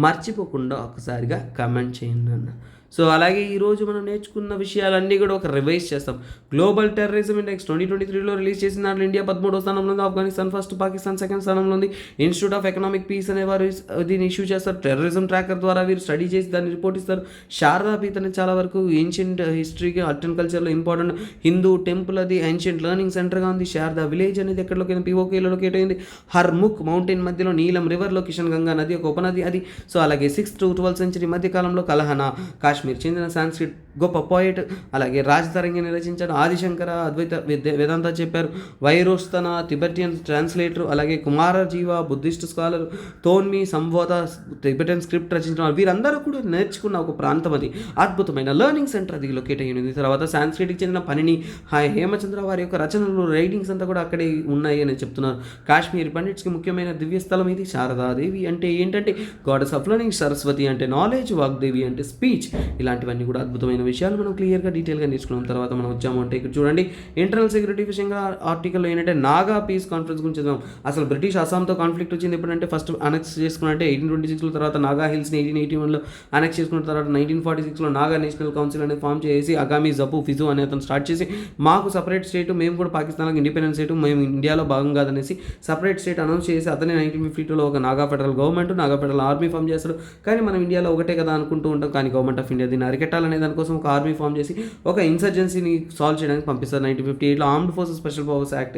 మర్చిపోకుండా ఒకసారిగా కమెంట్ చేయండి అన్న. సో అలాగే ఈరోజు మనం నేర్చుకున్న విషయాలన్నీ కూడా ఒక రివైజ్ చేస్తాం. గ్లోబల్ టెర్రరిజం ఇండెక్స్ 2023లో రిలీజ్ చేసిన దాంట్లో ఇండియా 13వ స్థానంలో ఉంది, ఆఫ్ఘనిస్తాన్ ఫస్ట్, పాకిస్తాన్ సెకండ్ స్థానంలో ఉంది. ఇన్స్టిట్యూట్ ఆఫ్ ఎకనామిక్ పీస్ అనే వారు దీన్ని ఇష్యూ చేస్తారు. టెర్రరిజం ట్రాకర్ ద్వారా వీరు స్టడీ చేసి దాన్ని రిపోర్ట్ ఇస్తారు. శారదా పీఠ్ అనేది చాలా వరకు ఏన్షియంట్ హిస్టరీకి, ఆర్ట్ అండ్ కల్చర్లో ఇంపార్టెంట్ హిందూ టెంపుల్, అది ఏన్షియంట్ లెర్నింగ్ సెంటర్గా ఉంది. శారదా విలేజ్ అనేది ఎక్కడ లొకేట్, పిఓకేలో లొకేట్ అయింది. హర్ముఖ్ మౌంటైన్ మధ్యలో, నీలం రివర్లో కిషన్ గంగా నది ఒక ఉపనది అది. సో అలాగే 6th to 12th century మధ్య కాలంలో కలహనా కాశ్మీర్ చెందిన సాంస్క్రిట్ గొప్ప పోయిట్. అలాగే రాజతరంగిని రచించాడు. ఆదిశంకర అద్వైత వేదాంత చెప్పారు. వైరోస్తన తిబెటియన్ ట్రాన్స్లేటర్, అలాగే కుమారజీవ బుద్ధిస్ట్ స్కాలర్, తోన్మి సంవోద తిబెటియన్ స్క్రిప్ట్ రచించిన వీరందరూ కూడా నేర్చుకున్న ఒక ప్రాంతం అది. అద్భుతమైన లెర్నింగ్ సెంటర్ అది లొకేట్ అయ్యింది. తర్వాత సాంస్క్రిట్కి చెందిన పనిని హేమచంద్ర వారి యొక్క రచనలు, రైటింగ్స్ అంతా కూడా అక్కడే ఉన్నాయి అని చెప్తున్నారు. కాశ్మీర్ పండిట్స్కి ముఖ్యమైన దివ్య స్థలం ఇది. శారదాదేవి అంటే ఏంటంటే గాడెస్ ఆఫ్ లెర్నింగ్, సరస్వతి అంటే నాలెడ్జ్, వాగ్దేవి అంటే స్పీచ్. ఇలాంటివన్నీ కూడా అద్భుతమైన విషయాలు మనం క్లియర్గా డీటెయిల్గా నేర్చుకున్నాం. తర్వాత మనం వచ్చాము అంటే ఇక్కడ చూడండి, ఇంటర్నల్ సెక్యూరిటీ విషయంగా ఆర్టికల్లో ఏంటంటే నాగా పీస్ కాన్ఫరెన్స్ గురించి చదివాం. అసలు బ్రిటిష్ అస్సాంతో కాన్ఫ్లిక్ట్ వచ్చింది ఎప్పుడంటే ఫస్ట్ అనెక్స్ చేసుకున్నట్టే 1826లో, తర్వాత నాగా హిల్స్ని 1881లో అనెక్స్ చేసుకున్న తర్వాత 1946లో నాగా నేషనల్ కౌన్సిల్ అనేది ఫామ్ చేసి అగామి జబు ఫిజు అనే అతను స్టార్ట్ చేసి మాకు సపరేట్ స్టేట్, మేము కూడా పాకిస్తాన్కి ఇండిపెండెన్స్ స్టేట్, మేము ఇండియాలో భాగం కాదనేసి సపరేట్ స్టేట్ అనౌన్స్ చేసి అతనే 1952లో ఒక Naga federal government, Naga federal army form చేస్తాడు. కానీ మనం ఇండియాలో ఒకటే కదా అనుకుంటూ ఉంటాం. కానీ గవర్నమెంట్ ఆఫ్ ఇండియా దీన్ని అరికెట్టాలనే దానికోసం ఒక ఆర్మీ ఫామ్ చేసి ఒక ఇన్సర్జెన్సీని సాల్వ్ చేయడానికి పంపిస్తారు. 1958లో Armed Forces Special Powers Act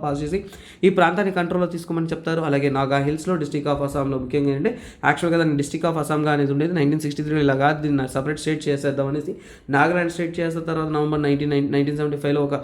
pass చేసి ఈ ప్రాంతాన్ని కంట్రోల్లో తీసుకోమని చెప్తారు. అలాగే నాగా హిల్స్లో డిస్ట్రిక్ట్ ఆఫ్ అస్సాంలో ముఖ్యంగా ఏంటంటే యాక్చువల్గా దాన్ని డిస్ట్రిక్ట్ ఆఫ్ అస్సాంగా అనేది ఉండేది. 1963 ఇలాగా దీన్ని సపరేట్ స్టేట్ చేసేద్దాం అనేసి నాగాలాండ్ స్టేట్ చేసిన తర్వాత నవంబర్ 1975లో ఒక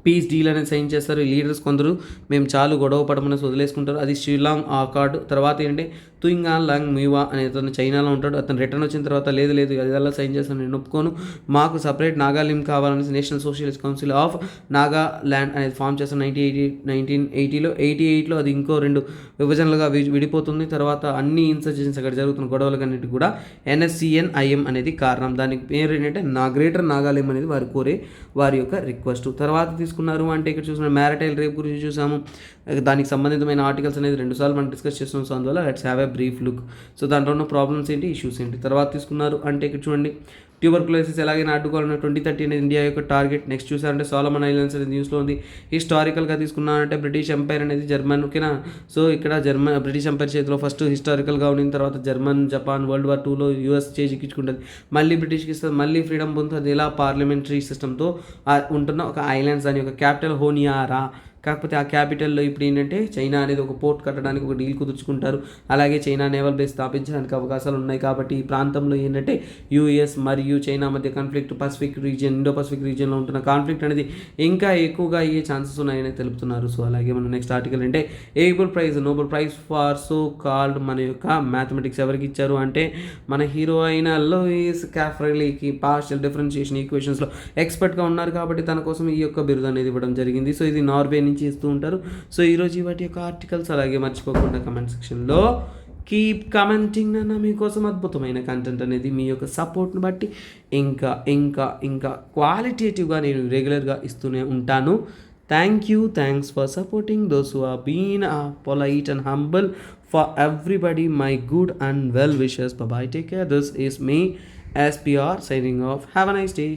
పీస్ డీల్ అనేది సైన్ చేస్తారు. లీడర్స్ కొందరు మేము చాలు గొడవ పడమని వదిలేసుకుంటారు. అది షిలాంగ్ అకార్డ్. తర్వాత ఏంటంటే తుయింగా లాంగ్ మీవా అనే అతను చైనాలో ఉంటాడు. అతను రిటర్న్ వచ్చిన తర్వాత లేదు అదిలా సైన్ చేస్తాను, నేను ఒప్పుకోను, మాకు సపరేట్ నాగాలిం కావాలనేసి National Socialist Council of Nagaland అనేది ఫామ్ చేస్తాను 1980లో. 88లో అది ఇంకో 2 విభజనలుగా విడిపోతుంది. తర్వాత అన్ని ఇన్సర్జెన్సీస్ అక్కడ జరుగుతున్న గొడవలకన్నిటికి కూడా NSCN-IM అనేది కారణం. దానికి పేరు ఏంటంటే గ్రేటర్ నాగాలిం అనేది వారి యొక్క రిక్వెస్ట్. తర్వాత తీసుకున్నారు అంటే ఇక్కడ చూసిన మ్యారిటైల్ రేప్ గురించి చూసాము. దానికి సంబంధితమైన ఆర్టికల్స్ అనేది 2 సార్లు మనం డిస్కస్ చేస్తున్నాం. సో అందువల్ల let's have a brief look. So దాంట్లో ఉన్న ప్రాబ్లమ్స్ ఏంటి, ఇష్యూస్ ఏంటి. తర్వాత తీసుకున్నారు అంటే ఇక్కడ చూడండి, ట్యూబర్కులోసిస్ ఎలాగైనా అడ్డుకోవాలన్న 2030 అనేది ఇండియా యొక్క టార్గెట్. నెక్స్ట్ చూసారంటే సోలమన్ ఐలాండ్స్ అనేది న్యూస్లో ఉంది. హిస్టారికల్గా తీసుకున్నారంటే బ్రిటిష్ ఎంపైర్ అనేది జర్మన్, ఓకేనా. సో ఇక్కడ బ్రిటిష్ ఎంపైర్ చేతిలో ఫస్ట్ హిస్టారికల్గా ఉన్న తర్వాత German, Japan World War IIలో US చేజిక్కించుకుంటుంది, మళ్ళీ బ్రిటిష్కి ఇస్తుంది, మళ్ళీ ఫ్రీడమ్ పొందుతుంది. ఇలా పార్లమెంటరీ సిస్టమ్తో ఉంటున్న ఒక ఐలాండ్స్. దాని యొక్క క్యాపిటల్ హోనియారా. కాకపోతే ఆ క్యాపిటల్లో ఇప్పుడు ఏంటంటే చైనా అనేది ఒక పోర్ట్ కట్టడానికి ఒక డీల్ కుదుర్చుకుంటారు. అలాగే చైనా నేవల్ బేస్ స్థాపించడానికి అవకాశాలు ఉన్నాయి. కాబట్టి ఈ ప్రాంతంలో ఏంటంటే US మరియు చైనా మధ్య conflict, Pacific region, Indo Pacific రీజియన్లో ఉంటున్న కాన్ఫ్లిక్ట్ అనేది ఇంకా ఎక్కువగా అయ్యే ఛాన్సెస్ ఉన్నాయని తెలుపుతున్నారు. సో అలాగే మనం నెక్స్ట్ ఆర్టికల్ అంటే Nobel prize for so called మన యొక్క మ్యాథమెటిక్స్ ఎవరికి ఇచ్చారు అంటే మన హీరో అయిన లూయిస్ క్యాఫ్రెలీకి పార్షియల్ డిఫరెన్షియేషన్ ఈక్వేషన్స్లో ఎక్స్పర్ట్గా ఉన్నారు. కాబట్టి తన కోసం ఈ యొక్క బిరుదు అనేది ఇవ్వడం జరిగింది. సో ఇది నార్వే చేస్తూ ఉంటారు. సో ఈరోజు వాటి యొక్క ఆర్టికల్స్. అలాగే మర్చిపోకుండా కమెంట్ సెక్షన్లో కీప్ కమెంటింగ్ అన్న, మీకోసం అద్భుతమైన కంటెంట్ అనేది మీ యొక్క సపోర్ట్ని బట్టి ఇంకా ఇంకా ఇంకా క్వాలిటేటివ్గా నేను రెగ్యులర్గా ఇస్తూనే ఉంటాను. Thanks for supporting those who are been polite and humble. For everybody my good and well wishes. Bye take care. This is me SPR signing off. Have a nice day.